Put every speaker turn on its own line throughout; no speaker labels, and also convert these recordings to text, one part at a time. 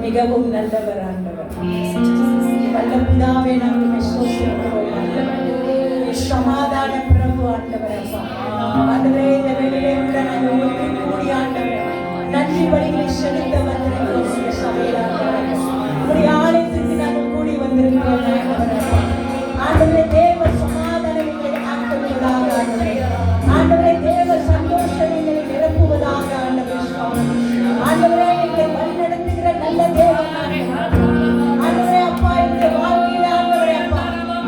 மிகவும் நல்லவர் ஆண்டவர். வல்ல பிதாவே நாங்கள் ஸ்தோத்திரிக்கிறோம். சமாதான பிரபு ஆண்டவர். ஆண்டவரே இந்த வேளையிலே கூட நாங்கள் ஒன்று கூடி ஆண்டவர் நன்றி பலிகளை செலுத்த வந்திருக்கிறோம். சபையில் உங்களுடைய ஆலயத்திற்கு நாங்கள் கூடி வந்திருக்கிறோம் ஆண்டவரே. தேவ சமாதானம் எங்களை ஆக்குவதாக ஆண்டவரே. ஆண்டவரே தேவ சந்தோஷம் எங்களை நிரப்புவதாக ஆண்டவர். ஆண்டவரே எங்களை வழி நடத்துகிற நல்ல தேவன் ஆண்டவரே. அப்பா எங்களுடைய வாழ்க்கையில ஆண்டவரே அப்பா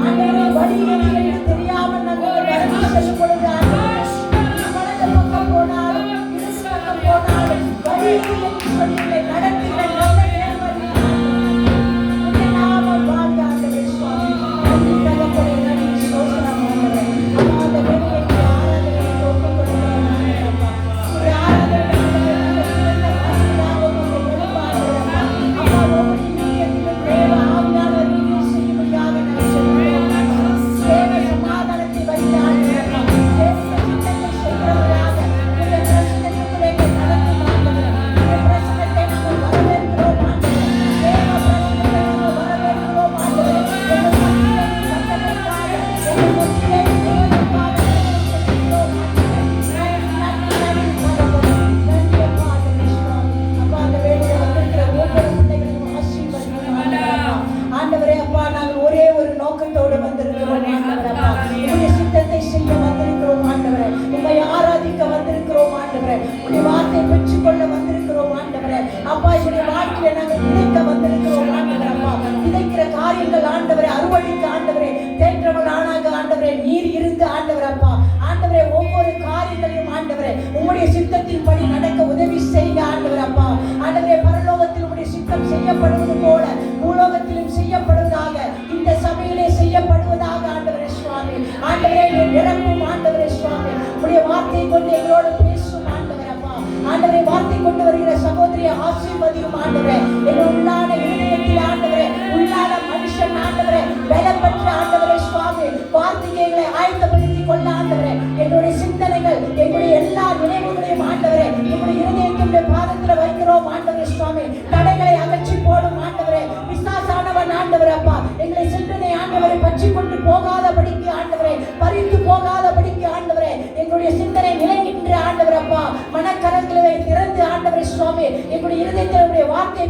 ஆண்டவரே வழி எங்களுக்கு தெரியாமல் நாங்கள் நடந்து செல்லும் பொழுது வலது பக்கம் போனாலும் இடது பக்கம் போனாலும் வழி என்று சொல்லி எங்களை நடத்துகிற நல்ல தேவன் உடைய நாமம் வாழ்க ஆண்டவரே. சுவாமி நன்றி தகப்பனே, நன்றி ஸ்தோத்திரம் ஆண்டவரே. அப்பா அந்த வேலையை ஆராதனை ஒப்புக் கொடுக்கிறோம் அப்பா. உடைய ஆராதனை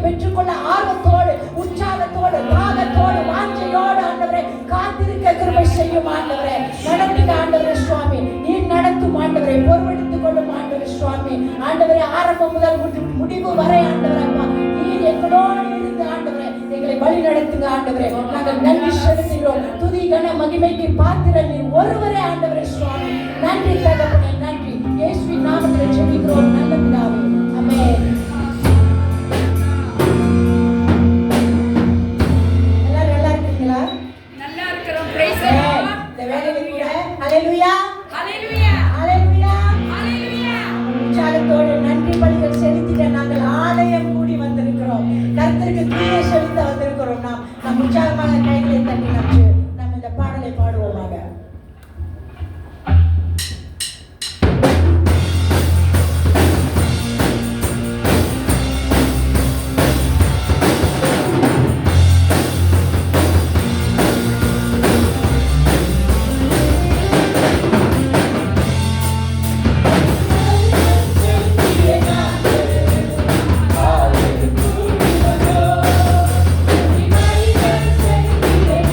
பெற்றுக்கொள்ள ஆர்வத்தோடு உற்சாகத்தோடு தாகத்தோடு வாஞ்சையோடு ஆண்டவரே காத்திருக்க கிருபை செய்யும் ஆண்டவரே. நடத்துங்க ஆண்டவரே சுவாமி. நீர் நடத்தும் ஆண்டவரை பொறுப்பெடுத்துக் கொள்ளும் ஆண்டவரே சுவாமி. ஆண்டவரே ஆரம்பம் முதல் முடிவு வரை ஆண்டவரே அப்பா நீர் எங்களோடு இருந்து ஆண்டவரே எங்களை வழி நடத்துங்க ஆண்டவரே. நாங்கள் நன்றி செலுத்துகிறோம். துதி கன மகிமைக்கு பாத்திர நீர் ஒருவரே ஆண்டவரே சுவாமி. நன்றி தகப்பனே, நன்றி. இயேசுவின் நாமத்தில் ஜெபிக்கிறோம் நல்ல பிதாவே. ஆமென். உற்சாகமான கைகளை தட்டி நம்ம இந்த பாடலை பாடுவோமாக.
Hallelujah.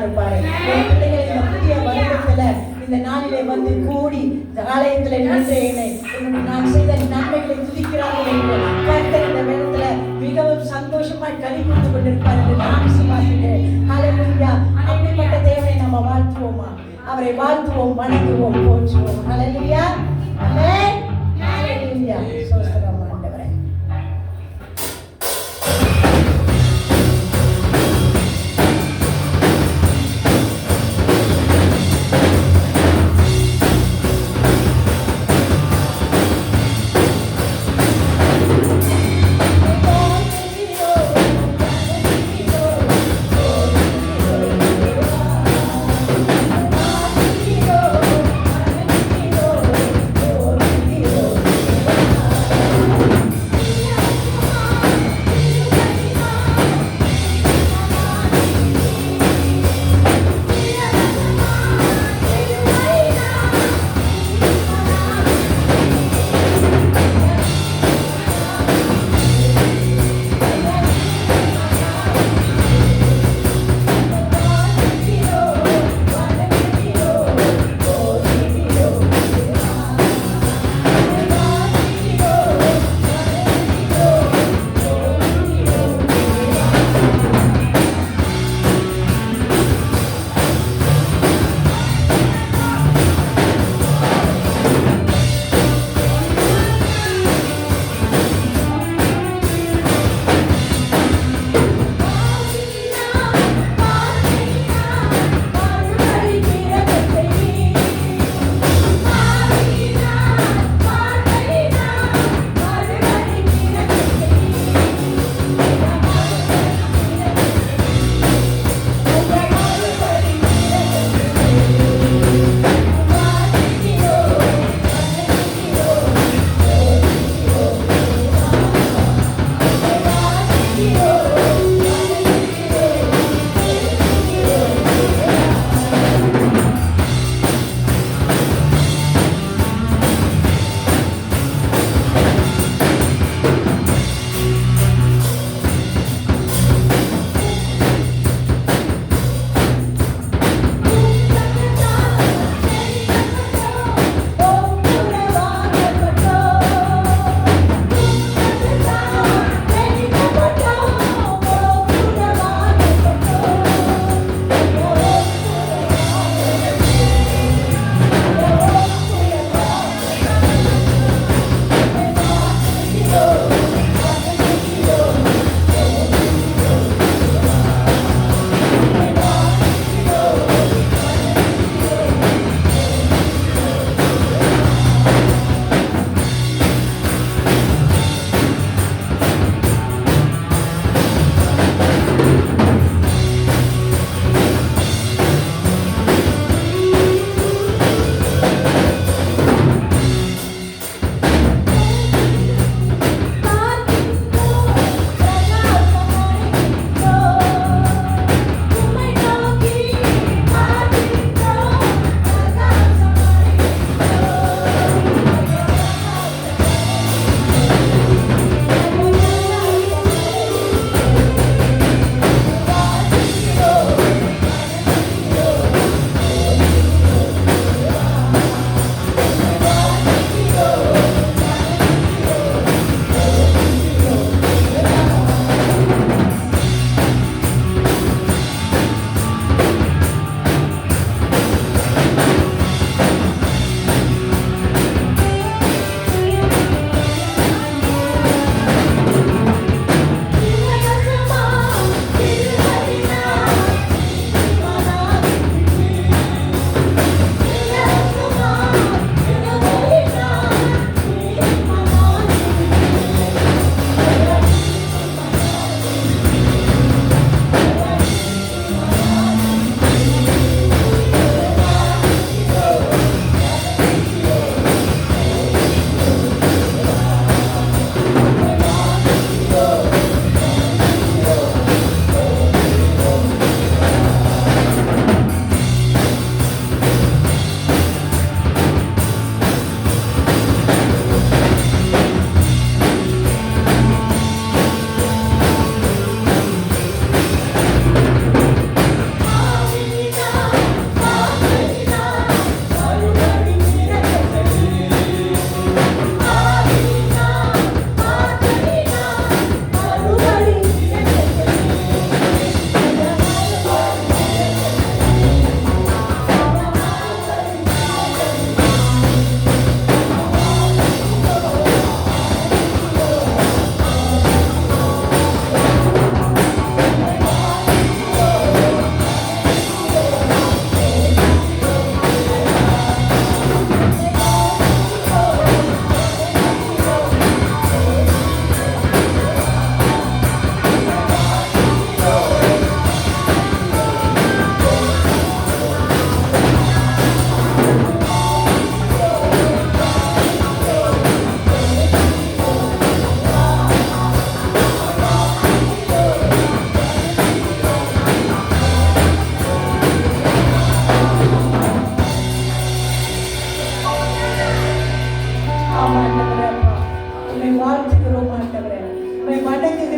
இருப்பாரு. என் பிள்ளைகள் இந்த புதிய வருடத்துல இந்த நாளிலே வந்து கூடி இந்த ஆலயத்துல நின்று நான் செய்த நன்மைகளை துதிக்கிறார்கள் என்று கர்த்தர் இந்த வேளத்துல மிகவும் சந்தோஷமாய் களி கூர்ந்து கொண்டிருப்பார் என்று நான் விசுவாசிக்கிறேன். ஹல்லேலூயா. அப்படிப்பட்ட தேவனை நம்ம வாழ்த்துவோமா? அவரை வாழ்த்துவோம், வணங்குவோம், போற்றுவோம். ஹல்லேலூயா. ஆமென். ஹல்லேலூயா. ஸ்தோத்திரம் ஆண்டவரே.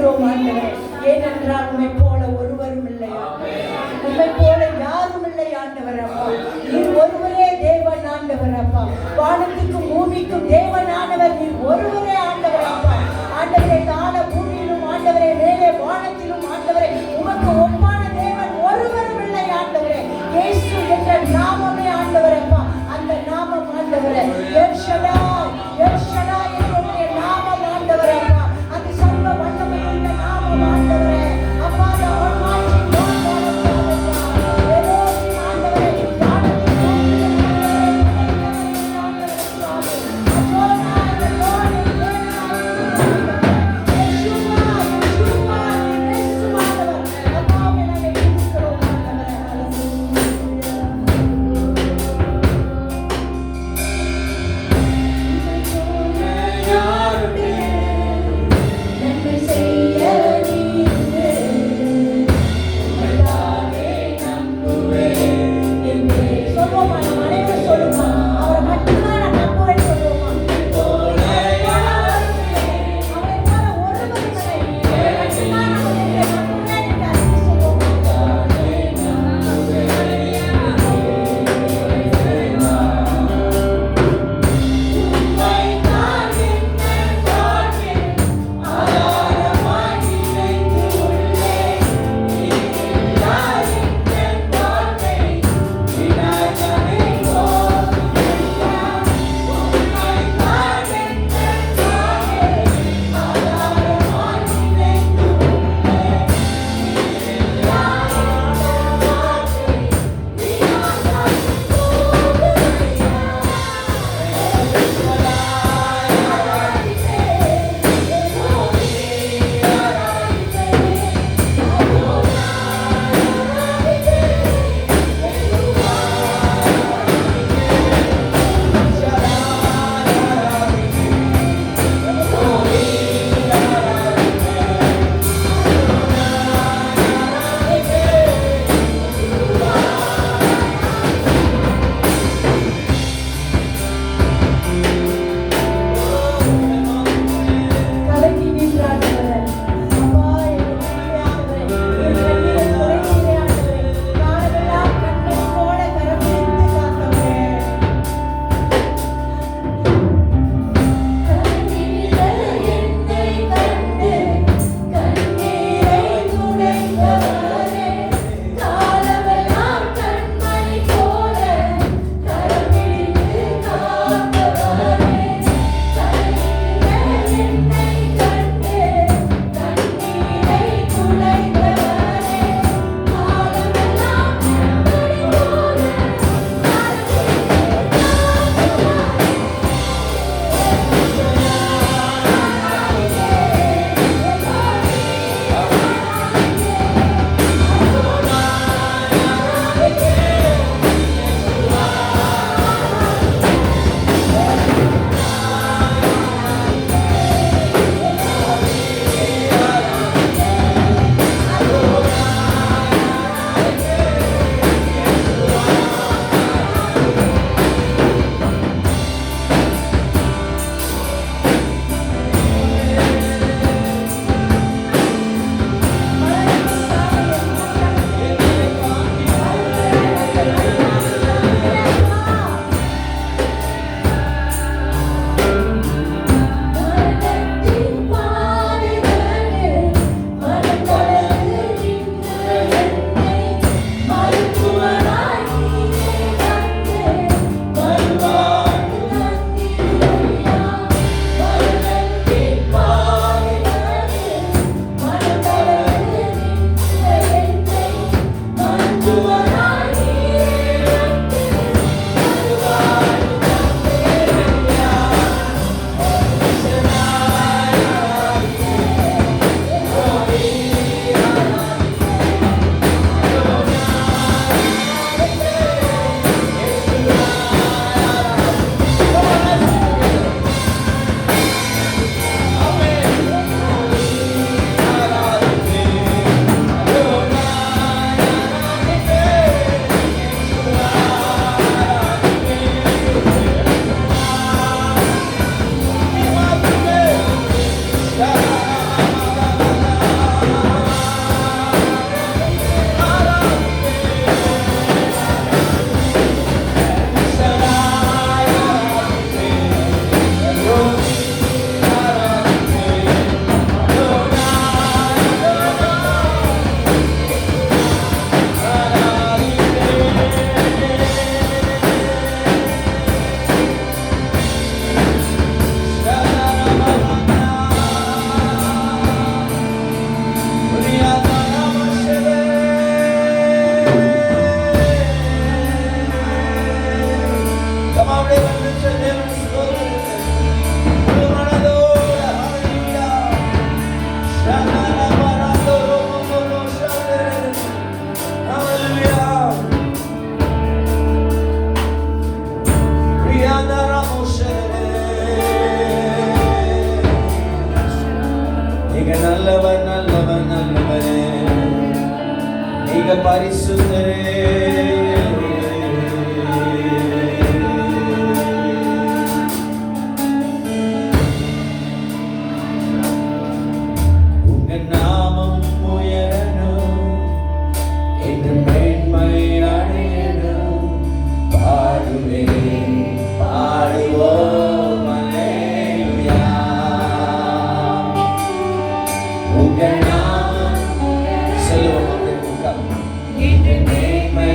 துதிக்கிறோம் ஆண்டவரே. ஏனென்றால் உம்மை போல ஒருவரும் இல்லை, உம்மை போல யாரும் இல்லை ஆண்டவர் அப்பா. நீர் ஒருவரே தேவன் ஆண்டவர் அப்பா. வானத்துக்கும் பூமிக்கும் தேவனானவர் நீர் ஒருவரே ஆண்டவர் அப்பா. ஆண்டவரே, தான பூமியிலும் ஆண்டவரே, மேலே வானத்திலும் ஆண்டவரே, உமக்கு ஒப்பான தேவன் ஒருவரும் இல்லை ஆண்டவரே. இயேசு என்ற நாமமே ஆண்டவர் அப்பா. அந்த நாமம் ஆண்டவரே எல் ஷடாய், எல் ஷடாய் என்னுடைய நாமம் ஆண்டவர் அப்பா. அது சர்வ வல்லமையுள்ள நாமம் ஆண்டவரே அப்பா. the Almighty God, எல்லோரும் ஆண்டவரே, வானத்தின் பூமியிலும் ஆண்டவரே, ஆண்டவரே, Adonai, the Lord
பரிசுத்தரே. உங்க நாமம் உயரணும், என்று மேன்மை அடையணும். பாடுவேன், பாடுவோம் அல்லேலூயா. உங்க நாமம் சொல்லுவோம், என்று மேன்மை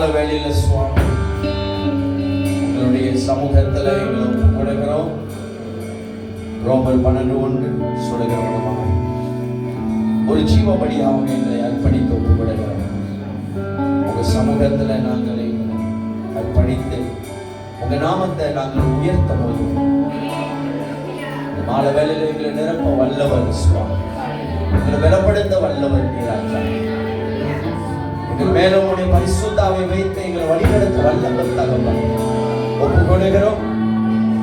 மாலை வேளையில சுவாமி உங்களுடைய சமூகத்தில் எங்களை ஒப்புக்கொடுக்கிறோம். ரோமர் 12:1 சொல்லுகிற விதமாக ஒரு ஜீவபலியாக எங்களை அர்ப்பணித்து ஒப்புக்கொடுக்கிறோம். உங்க சமூகத்தில் நாங்கள் அர்ப்பணித்து உங்க நாமத்தை நாங்கள் உயர்த்தும் போது மாலை வேளையில எங்களை நிரப்ப வல்லவர் சுவாமி, எங்களை பலப்படுத்த வல்லவர் நீராஜா. எங்கள் மேல உடைய பரிசுத்தாவை வைத்து எங்களை வழிநடத்த வல்லவர் தகவல் ஒப்புக்கொள்கிறோம்.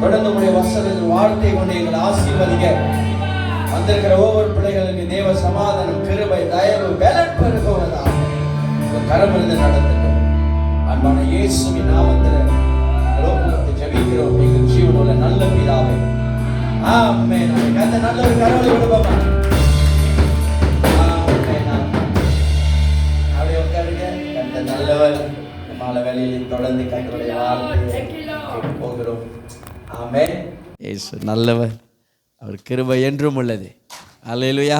தொடர்ந்து உடைய வசனத்தின் வார்த்தை கொண்டு எங்களை ஆசீர்வதிக்க வந்திருக்கிற ஒவ்வொரு பிள்ளைகளுக்கு தேவ சமாதானம், கிருபை, தயவு, பலன் பெருகுவதாக கரமிருந்து நடத்தட்டும். அன்பான இயேசுவின் நாமத்தில் ஜெபிக்கிறோம் எங்கள் ஜீவனுள்ள நல்ல பிதாவே, ஆமென். அந்த நல்ல ஒரு கரவலை விடுவோமா? அப்படியே உட்காருங்க. அந்த நல்லவர் மாலை வேளையில் தொடர்ந்து கர்த்தருடைய வார்த்தையை போகிறோம். ஆமென். இயேசு நல்லவர், அவர் கிருபை என்றும் உள்ளது. அல்லேலூயா.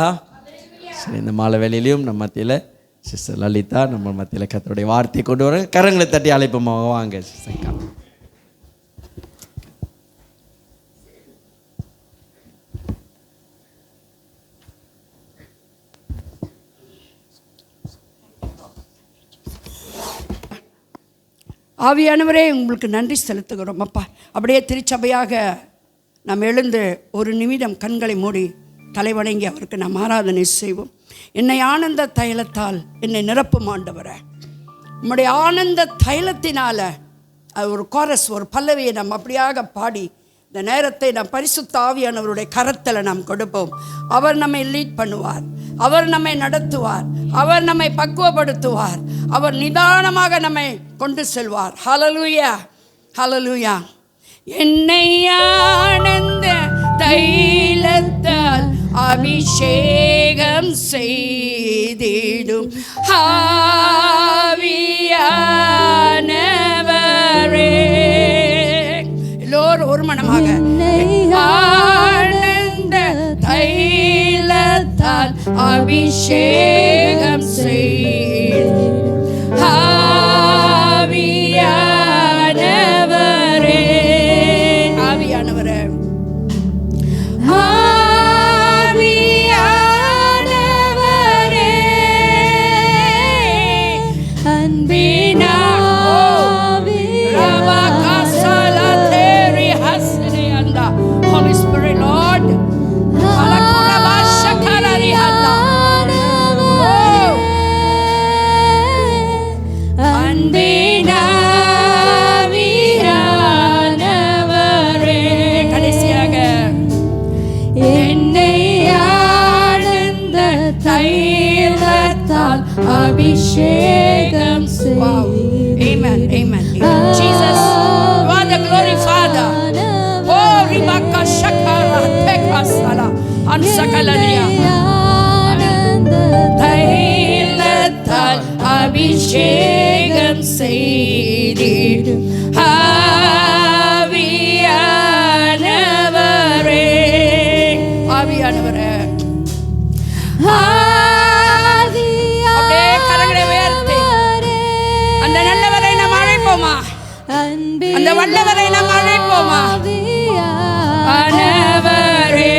சரி, இந்த மாலை வேளையிலையும் நம்ம மத்தியில் சிஸ்டர் லலிதா நம்ம மத்தியில் கர்த்தருடைய வார்த்தையை கொண்டு வர கரங்களை தட்டி அழைப்போமா? வாங்க சிஸ்டர்.
ஆவியானவரே, உங்களுக்கு நன்றி செலுத்துகிறோம் அப்பா. அப்படியே திருச்சபையாக நாம் எழுந்து ஒரு நிமிடம் கண்களை மூடி தலைவணங்கி அவருக்கு நாம் ஆராதனை செய்வோம். என்னை ஆனந்த தைலத்தால் என்னை நிரப்பும் ஆண்டவரே. நம்முடைய ஆனந்த தைலத்தினால் ஒரு கோரஸ், ஒரு பல்லவியை நாம் அப்படியாக பாடி இந்த நேரத்தை நாம் பரிசுத்த ஆவியானவருடைய கரத்தில் நாம் கொடுப்போம். அவர் நம்மை லீட் பண்ணுவார், அவர் நம்மை நடத்துவார், அவர் நம்மை பக்குவப்படுத்துவார், அவர் நிதானமாக நம்மை கொண்டு செல்வார். ஹல்லேலூயா, ஹல்லேலூயா. என்னை ஆனந்த தைலத்தால் அபிஷேகம் செய்திடும் ஆவியானவரே. எல்லோரும் ஒரு மனமாக ஆனந்த தைலத்தால் அபிஷேகம் செய்திடும் ஆவியானவரே. ஆவியானவரே, ஆவியானவரே, அன்பினா ரவகசலதேரி ஹஸ்னி அண்டா. Holy Spirit, Lord, அலகுரபாஷகலரி அண்டா. அன்பினா அபிஷேகம் செய். Amen, amen. Jesus, you are the glory Father. Oh, ribaka shakara tekasala ansakalaria. தைலத்தால் அபிஷேகம் செய்திடும் ஆவியானவரே. ஆவியானவரே, அந்த வல்லவரை நாம் அழைப்போமா? ஆனவரே,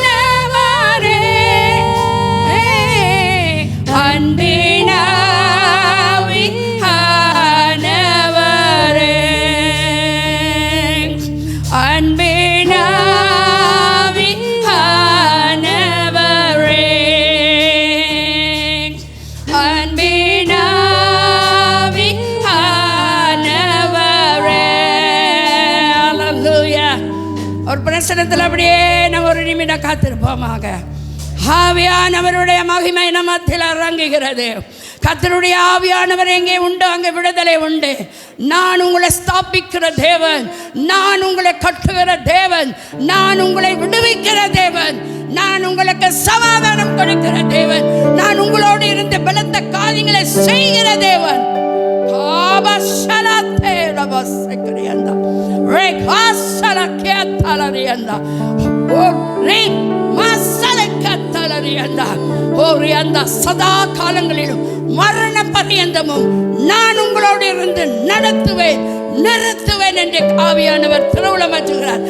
ஆவியானவரே, அன்பினாவி ஆனவரே, அன்பினாவி ஆனவரே, அன்பினாவி ஆனவரே. அல்லேலூயா. ஒரு பிரசனத்தில் அப்படியே நம்ம ஒரு நிமிடம் காத்திருப்போமாக. ஆவியானவருடைய மகிமை நமத்தில் இறங்குகிறது. கர்த்தருடைய ஆவியானவர் எங்கே உண்டு அங்கே விடுதலை உண்டு. நான் உங்களை ஸ்தாபிக்கிற தேவன், நான் உங்களை கட்டுகிற தேவன், நான் உங்களை விடுவிக்கிற தேவன், நான் உங்களுக்கு சமாதானம் கொடுக்கிற தேவன், நான் உங்களோடு இருந்த பலத்த காரியங்களை செய்கிற தேவன். சதா காலங்களிலும் மரண பரியந்தமும் நான் உங்களோடு இருந்து நடத்துவேன் நிறுத்துவேன் என்று ஆவியானவர் திருவுளமாற்றுகிறார்.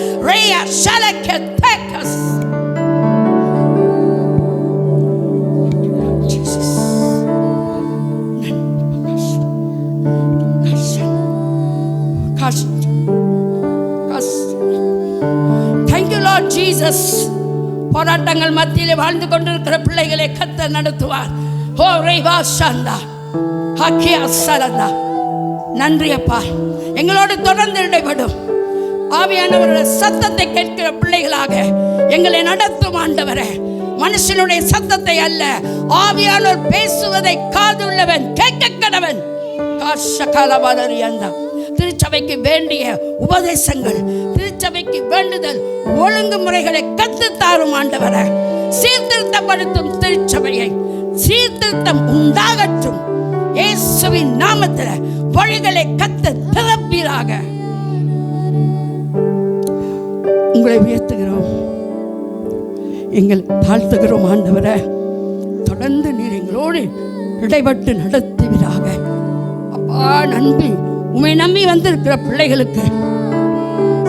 Thank you Lord Jesus. போராட்டங்கள் மத்தியிலே வாழ்ந்து கொண்டிருக்கிற பிள்ளைகளை கர்த்தர் நடத்துவார். ஓ ரேவா சந்தா ஹக்கியா சலந்தா. நன்றி அப்பா, எங்களோடு தொடர்ந்து இடைபடும் ஆவியானவருடைய சத்தத்தை கேட்கிற பிள்ளைகளாக எங்களை நடத்தும் ஆண்டவரே. மனுஷனுடைய சத்தத்தை அல்ல, ஆவியானவர் பேசுவதை காதுள்ளவன் கேட்க கடவன். திருச்சபைக்கு வேண்டிய உபதேசங்கள், திருச்சபைக்கு வேண்டுதல் ஒழுங்குமுறைகளை கற்றுத்தாரும் ஆண்டவரே. சீர்திருத்தப்படுத்தும் திருச்சபையை சீர்திருத்தம் உண்டாகட்டும் இயேசுவின் நாமத்தில். வழிகளை கத்த திறப்பீராக. உங்களை உயர்த்துகிறோம், எங்கள் தாழ்த்துகிறோம் ஆண்டவரே. தொடர்ந்து நீர் எங்களோடு இடைப்பட்டு நடத்துவீராக. அப்பா நம்பி உம்மை நம்பி வந்திருக்கிற பிள்ளைகளுக்கு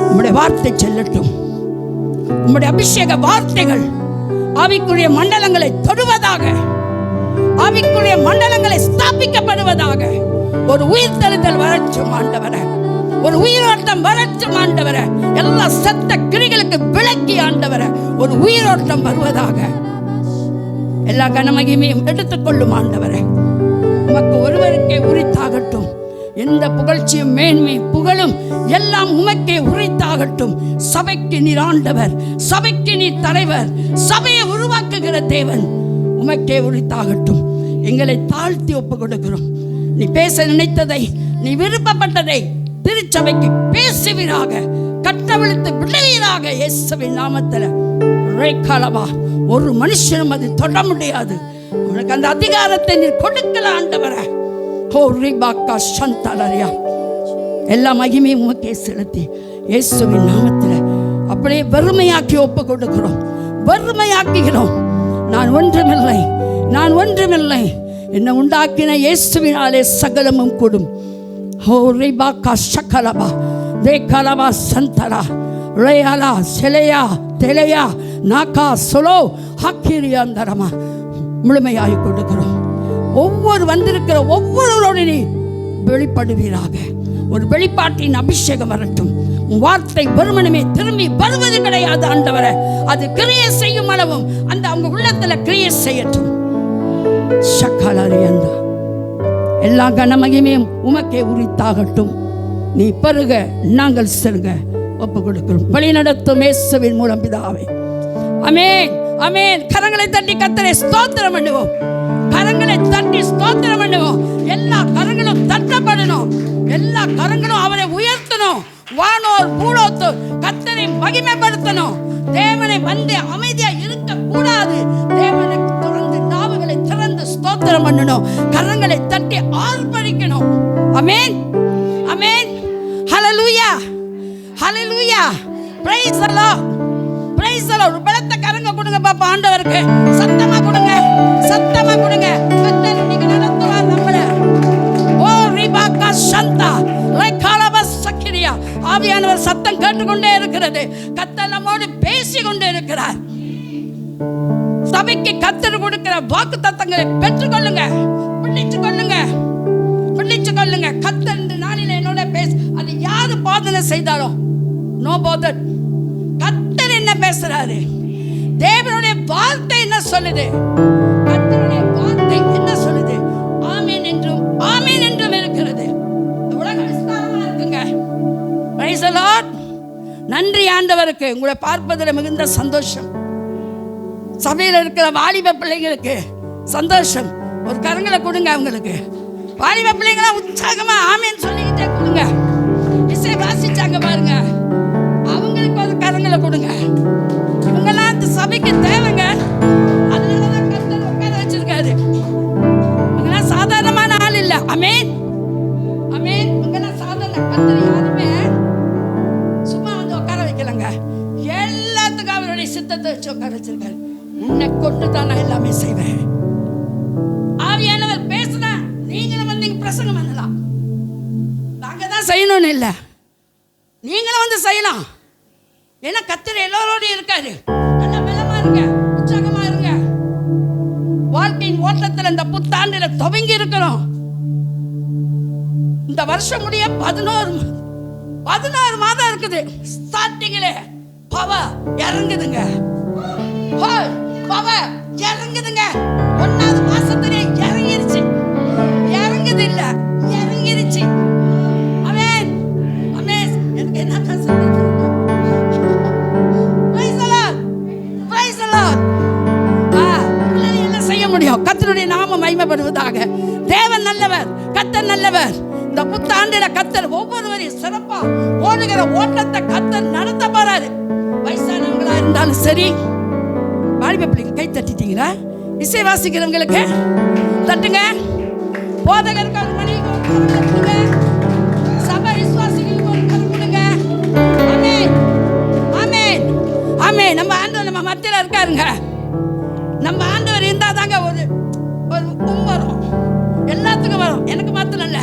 உம்முடைய வார்த்தை செல்லட்டும். உம்முடைய அபிஷேக வார்த்தைகள் ஆவிக்குரிய மண்டலங்களை தொடுவதாக, ஆவிக்குரிய மண்டலங்களை ஸ்தாபிக்கப்படுவதாக. ஒரு உயிர்த்தெழுதல் வரட்டும் ஆண்டவரே, ஒரு உயிரோட்டம் வரட்டும் ஆண்டவரே. எல்லா சத்த கிரிகளுக்கு விலக்கி ஆண்டவரே ஒரு உயிரோட்டம் வருவதாக. எல்லா கனமகிமையும் எடுத்துக்கொள்ளும் ஆண்டவரே. உமக்கு ஒருவருக்கே உரித்தாகட்டும். எந்த புகழ்ச்சியும் மேன்மை புகழும் எல்லாம் உமக்கே உரித்தாகட்டும். சபைக்கு நீர் ஆண்டவர், சபைக்கு நீர் தலைவர், சபையை உருவாக்குகிற தேவன். உமக்கே உரித்தாகட்டும். எங்களை தாழ்த்தி ஒப்பு கொடுக்கிறோம். நீ பேச நினைத்ததை, நீ விருப்பப்பட்டதை திருச்சபைக்கு பேசுவீராக, கட்டவிழ்த்து விடுவீராக இயேசுவின் நாமத்தில். ஒரு மனுஷனும் அது தொட முடியாது. உனக்கு அந்த அதிகாரத்தை நீ கொடுக்கல ஆண்டவரே. எல்லா மகிமையும் உமக்கே செலுத்தி இயேசுவின் நாமத்தில் அப்படியே வறுமையாக்கி ஒப்பு கொடுக்கிறோம், வறுமையாக்குகிறோம். நான் ஒன்றுமில்லை, நான் ஒன்றுமில்லை, என்னை உண்டாக்கின இயேசுவினாலே சகலமும் கூடும். ஹோ ரிபாக்கா ஷக்கலபா தேக்கலபா சந்தரா ரேயாலா செலையா தெலையா நாக்கா சொலோ ஹக்கிரியாந்தரமா முழுமையாகி கொடுக்கிறோம். ஒவ்வொரு வந்திருக்கிற ஒவ்வொருவரோடு நீ வெளிப்படுவீராக. ஒரு வெளிப்பாட்டின் அபிஷேகம் வரட்டும். வார்த்தை வெறுமனமே திரும்பி வருவது கிடையாது ஆண்டவரே. அது கிரியை செய்யும் அளவும் அந்த அவங்க உள்ளத்துல கிரியை செய்யட்டும். சக்கலரியந்தா எல்லா கனமகிமையும் உமக்கே உரித்தாகட்டும். நீ பருக, நாங்கள் செல்க ஒப்பு கொடுக்கிறோம். வழி நடத்தும் இயேசுவின் மூலம் பிதாவே. ஆமென், ஆமென். கரங்களை தட்டி கர்த்தரை ஸ்தோத்திரம் பண்ணுவோம். கரங்களை தட்டி ஸ்தோத்திரம் பண்ணுவோம். எல்லா கரங்களும் தட்டப்படணும், எல்லா கரங்களும் அவரை உயர்த்தணும். வானோர் பூலோத்தோர் கர்த்தரை மகிமைப்படுத்தணும். தேவனை வந்து அமைதியா இருக்க கூடாது. தேவனை தொடர்ந்து நாவுகளை திறந்து ஸ்தோத்திரம் பண்ணணும். கரங்களை தட்டி ஆர்ப்பரிக்கணும். Amen, amen. Hallelujah, hallelujah. Praise the Lord, praise the Lord. பலத்த கரங்க கொடுங்க பாப்பா ஆண்டவருக்கு. சத்தமா கொடுங்க, சத்தமா கொடுங்க. கர்த்தர் நீங்க நடத்துவார் நம்மளை. ஓ ரிபாக்கா சந்தா லைகாலபா சக்கிரியா. ஆவியானவர் சத்தம் கேட்டுக்கொண்டே இருக்கிறது. கர்த்தர் நம்மோடு பேசிக்கொண்டே இருக்கிறார். சபைக்கு கர்த்தர் கொடுக்கிற வாக்குத்தத்தங்களை பெற்றுக்கொள்ளுங்க, பிடிச்சுக் கொள்ளுங்க, பிடிச்சுக் கொள்ளுங்க. கர்த்தர் இந்த நாளில் என்னோட பேச, அது யாரு போதனை செய்தாலும் நோ போதர். கர்த்தர் என்ன பேசுறாரு, தேவனுடைய வார்த்தை என்ன சொல்லுது, கர்த்தருடைய வார்த்தை என்ன சொல்லுது. ஆமென் என்றும் ஆமென் என்றும் இருக்கிறது. உலக விஸ்தாரமா இருக்குங்க. Price the Lord. நன்றி ஆண்டவருக்கு. உங்களை பார்ப்பதில் மிகுந்த சந்தோஷம். சபையில் இருக்கிற வாலிப பிள்ளைங்களுக்கு சந்தோஷம். ஒரு கரங்களை கொடுங்க அவங்களுக்கு. வாலிப பிள்ளைங்களா உற்சாகமா ஆமென் சொல்லிக்கிட்டே கொடுங்க. இசை வாசிச்சாங்க பாருங்க, அவங்களுக்கு ஒரு கரங்களை கொடுங்க. இவங்கெல்லாம் இந்த சபைக்கு தேவைங்க. அதனாலதான் கர்த்தர் உட்கார வச்சிருக்காரு. இவங்கெல்லாம் சாதாரணமான ஆள் இல்ல. ஆமென், ஆமென். இவங்கெல்லாம் சாதாரண கர்த்தர் யாருமே சும்மா வந்து உட்கார வைக்கலங்க. எல்லாத்துக்கும் அவருடைய சித்தத்தை வச்சு உட்கார வச்சிருக்காரு. உன்னை கொண்டு தான் நான் எல்லாமே செய்வேன். ஆவியானவர் பேசுனா நீங்களும் வந்து இங்க பிரசங்கம் பண்ணலாம். நாங்க தான் செய்யணும்னு இல்லை, நீங்களும் வந்து செய்யலாம். ஏன்னா கர்த்தர் எல்லாரோடையும் இருக்காரு. நல்ல பலமா இருங்க, உற்சாகமா இருங்க. வாழ்க்கையின் ஓட்டத்தில் இந்த புத்தாண்டுல துவங்கி இருக்கிறோம். இந்த வருஷம் முடிய 11 மாதம் இருக்குது. ஸ்டார்டிங்ல பவர் இறங்குதுங்க, பவர் இறங்குதுங்க. 1வது மாசத்திலே இறங்கிருச்சு. இறங்குது இல்ல, இறங்கிருச்சு. ஆமென், ஆமென். எனக்கு என்ன சொல்றது? Praise the Lord, praise the Lord. என்ன செய்ய முடியும்? கர்த்தருடைய நாமம் மகிமைப்படுவதாக. தேவன் நல்லவர், கர்த்தர் நல்லவர். இந்த புத்தாண்டில கர்த்தர் ஒவ்வொருவரையும் சிறப்பா ஓடுகிற ஓட்டத்தை கர்த்தர் நடத்த போறாரு. வயசானவங்களா இருந்தாலும் சரி, வாலிப பிள்ளைங்க கை தட்டிட்டீங்களா? இசை வாசிக்கிறவங்களுக்கு தட்டுங்க, போதகருக்கு ஒரு மணி தட்டுங்க, சபை விசுவாசிகளுக்கு ஒரு கரம் கொடுங்க. ஆமென், ஆமென், ஆமென். நம்ம ஆண்டவர் நம்ம மத்தியில இருக்காருங்க. நம்ம ஆண்டவர் இருந்தா தாங்க ஒரு வரும், எல்லாத்துக்கும் வரும். எனக்கு மாத்திரம் இல்ல,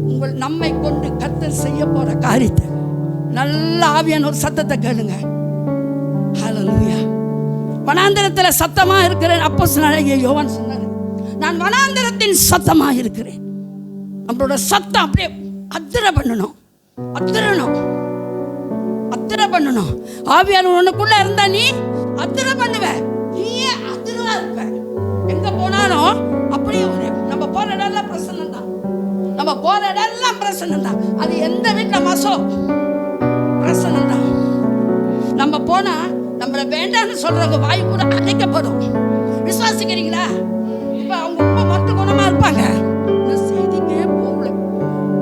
உங்கள் நம்மை கொண்டு கர்த்தர் செய்ய போற காரியத்தை நல்ல ஆவியான ஒரு சத்தத்தை கேளுங்க. ஹல்லேலூயா. வனாந்தரத்தில் சத்தமா இருக்கிறேன். அப்போஸ்தலனாகிய யோவான் சொன்னார், நான் வனாந்தரத்தின் சத்தமா இருக்கிறேன். நம்மளோட சத்தம் அப்படியே அத்திர பண்ணணும், அத்திரணும், அத்திர பண்ணணும். ஆவியான உனக்குள்ள இருந்தா நீ அத்திர பண்ணுவ, நீயே அதிர்வா இருப்ப. எங்க போனாலும் அப்படியே நம்ம போற இடம்லாம் பிரசன்னம் தான், நம்ம போற இடம்லாம் பிரசன்னம் தான். அது எந்த வீட்டில் மாசோ பிரசன்னம் தான். நம்ம போனா நம்மள வேண்டாம்னு சொல்றவங்க வாய் கூட அடைக்கப்படும். விசுவாசிக்கிறீங்களா? இப்ப அவங்க ரொம்ப மொரட்டு குணமா இருப்பாங்க, செய்திக்கே போகல,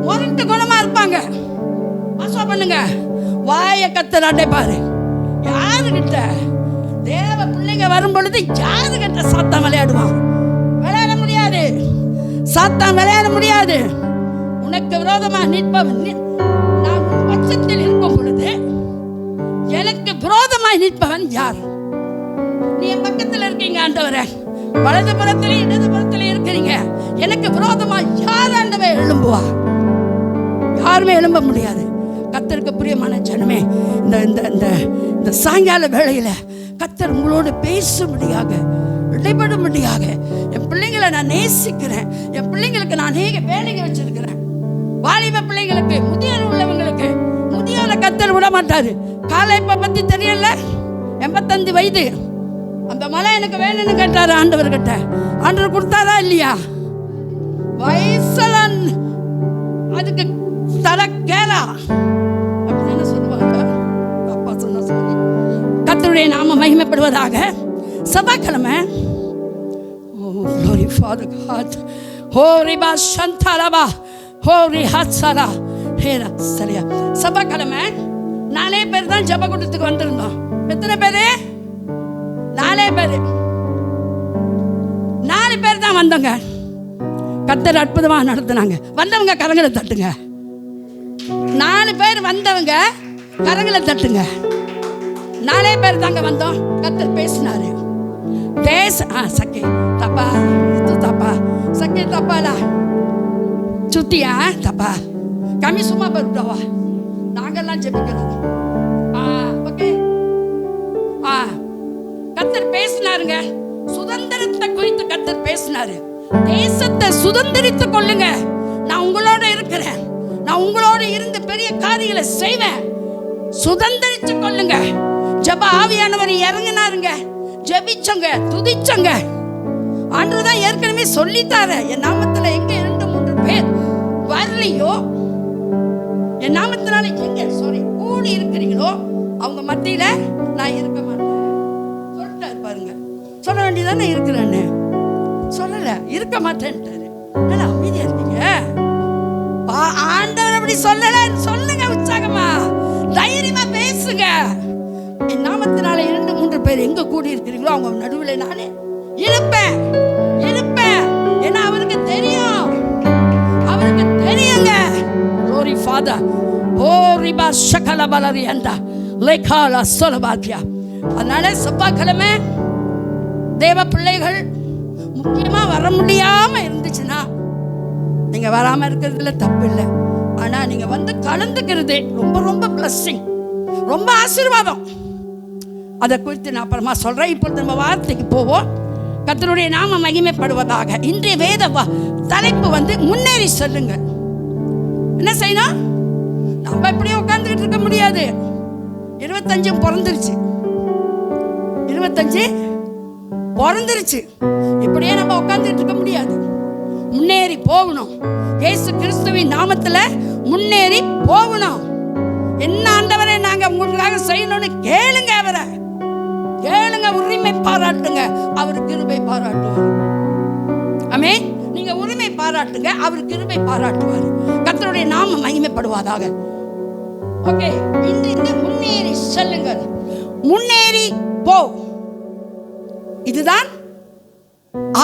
மொரட்டு குணமா இருப்பாங்க. மாசா பண்ணுங்க, வாய கத்தர் அடைப்பாரு. யாருகிட்ட? தேவ பிள்ளைங்க வரும் பொழுது யாருகிட்ட சாத்தான் விளையாடுவான்? விளையாட முடியாது, சாத்தான் விளையாட முடியாது. உனக்கு விரோதமா நிற்பவன், நான் பட்சத்தில் இருக்கும் பொழுது எனக்கு விரோதமாய் நிற்பவன் யார்? நீ என் பக்கத்தில் இருக்கீங்க ஆண்டவரே, வலது புறத்திலே இடது புறத்திலே இருக்கிறீங்க. எனக்கு விரோதமாய் யார் ஆண்டவரே எழும்புவா? யாருமே எழும்ப முடியாது. கர்த்தருக்கு பிரியமான ஜனமே, இந்த இந்த இந்த இந்த சாயங்கால வேளையில கர்த்தர் உங்களோடு பேசும்படியாக, இடைபடும்படியாக, என் பிள்ளைங்களை நான் நேசிக்கிறேன். என் பிள்ளைங்களுக்கு நான் அநேக வேலைகள் வச்சிருக்கிறேன். வாலிப பிள்ளைங்களுக்கு, முதியோர் உள்ளவங்களுக்கு, முதியோரை கர்த்தர் விட மாட்டாரு. காலைப்ப பத்தி தெரியல, 85 வயது. அந்த மலை எனக்கு வேணும்னு கேட்டாரு ஆண்டவர்கிட்ட. ஆண்டவர் கொடுத்தாரா இல்லையா? வயசுல அதுக்கு தர கேளா அப்படின்னு சொல்லுவாங்க. அப்பா சொன்ன சொல்லி கர்த்தருடைய நாம மகிமைப்படுவதாக. செவ்வாய்க்கிழமை, oh glory Father God, holy ba shantalaba, holy hatsara hera சரியா. செவ்வாய்க்கிழமை 4 பேர் தான் ஜெப கூட்டத்துக்கு வந்திருந்தோம். எத்தனை பேரு? 4 பேர். 4 பேர் தான் வந்தோங்க. கர்த்தர் அற்புதமா நடத்துனாங்க. வந்தவங்க கரங்களை தட்டுங்க. 4 பேர் வந்தவங்க கரங்களை தட்டுங்க. 4 பேர் தாங்க வந்தோம். கர்த்தர் பேசினாரு. சக்கே தப்பா, இது தப்பா, சக்கே தப்பாலா, சுத்தியா தப்பா, கம்மி சும்மா பருட்டவா, நாங்கெல்லாம் ஜெபிக்கணும். ஓகே. கர்த்தர் பேசினாருங்க. சுதந்திரத்தை குறித்து கர்த்தர் பேசினாரு. தேசத்தை சுதந்திரித்துக் கொள்ளுங்க, நான் உங்களோட இருக்கிறேன், நான் உங்களோட இருந்து பெரிய காரியங்களை செய்வேன், சுதந்திரிச்சு கொள்ளுங்க. ஜெப ஆவியானவர் இறங்கினாருங்க. ஜெபிச்சங்க, துதிச்சங்க. ஆண்டவர் தான் ஏற்கனவே சொல்லிட்டாரு, என் நாமத்துல எங்க 2-3 பேர் வரலையோ, என் நாமத்தினால எங்க கூடி இருக்கிறீங்களோ அவங்க மத்தியில நான் இருக்க மாட்டேன் சொல்லிட்டாரு. பாருங்க, சொல்ல வேண்டியதானே இருக்கிறேன்னு சொல்லல, இருக்க மாட்டேன்ட்டாரு. அமைதியா இருக்கீங்க. ஆண்டவர் அப்படி சொல்லல, சொல்லுங்க உற்சாகமா, தைரியமா பேசுங்க. என் நாமத்தினால 2-3 பேர் எங்க கூடி இருக்கிறீங்களோ அவங்க நடுவில் நானே இருப்பேன், இருப்பேன். ஏன்னா அவருக்கு தெரியும், அவருக்கு தெரியுங்க. glory Father, ஓ ரிபா ஷகல பலரி. அந்த லேகால சொல்லபாத்தியா. அதனால செவ்வாய்க்கிழமை தேவ பிள்ளைகள் முக்கியமா வர முடியாம இருந்துச்சுன்னா நீங்க வராம இருக்கிறதுல தப்பு இல்லை. ஆனா நீங்க வந்து கலந்துக்கிறது ரொம்ப ரொம்ப பிளஸ்ஸிங், ரொம்ப ஆசீர்வாதம். அதை குறித்து நான் அப்புறமா சொல்றேன். இப்போ நம்ம வார்த்தைக்கு போவோம். கர்த்தருடைய நாம மகிமைப்படுவதாக. இன்றைய வேத தலைப்பு வந்து முன்னேறி செல்லுங்க. என்ன செய்யணும்? நம்ம இப்படியே உட்கார்ந்துக்கிட்டு இருக்க முடியாது. 25 பிறந்துருச்சு, 25 பிறந்துருச்சு. இப்படியே நம்ம உட்கார்ந்துட்டு இருக்க முடியாது. முன்னேறி போகணும். இயேசு கிறிஸ்துவின் நாமத்துல முன்னேறி போகணும். என்ன ஆண்டவரே நாங்க உங்களுக்காக செய்யணும்னு கேளுங்க. அவரை கேளுங்க, உரிமை பாராட்டுங்க, அவர் கிருபை பாராட்டுவார். ஆமென். நீங்க உரிமை பாராட்டுங்க, அவர் கிருபை பாராட்டுவார். கர்த்தருடைய நாமம் மகிமைப்படுவதாக. ஓகே, இன்று முன்னேறி செல்லுங்கள், முன்னேறி போ. இதுதான்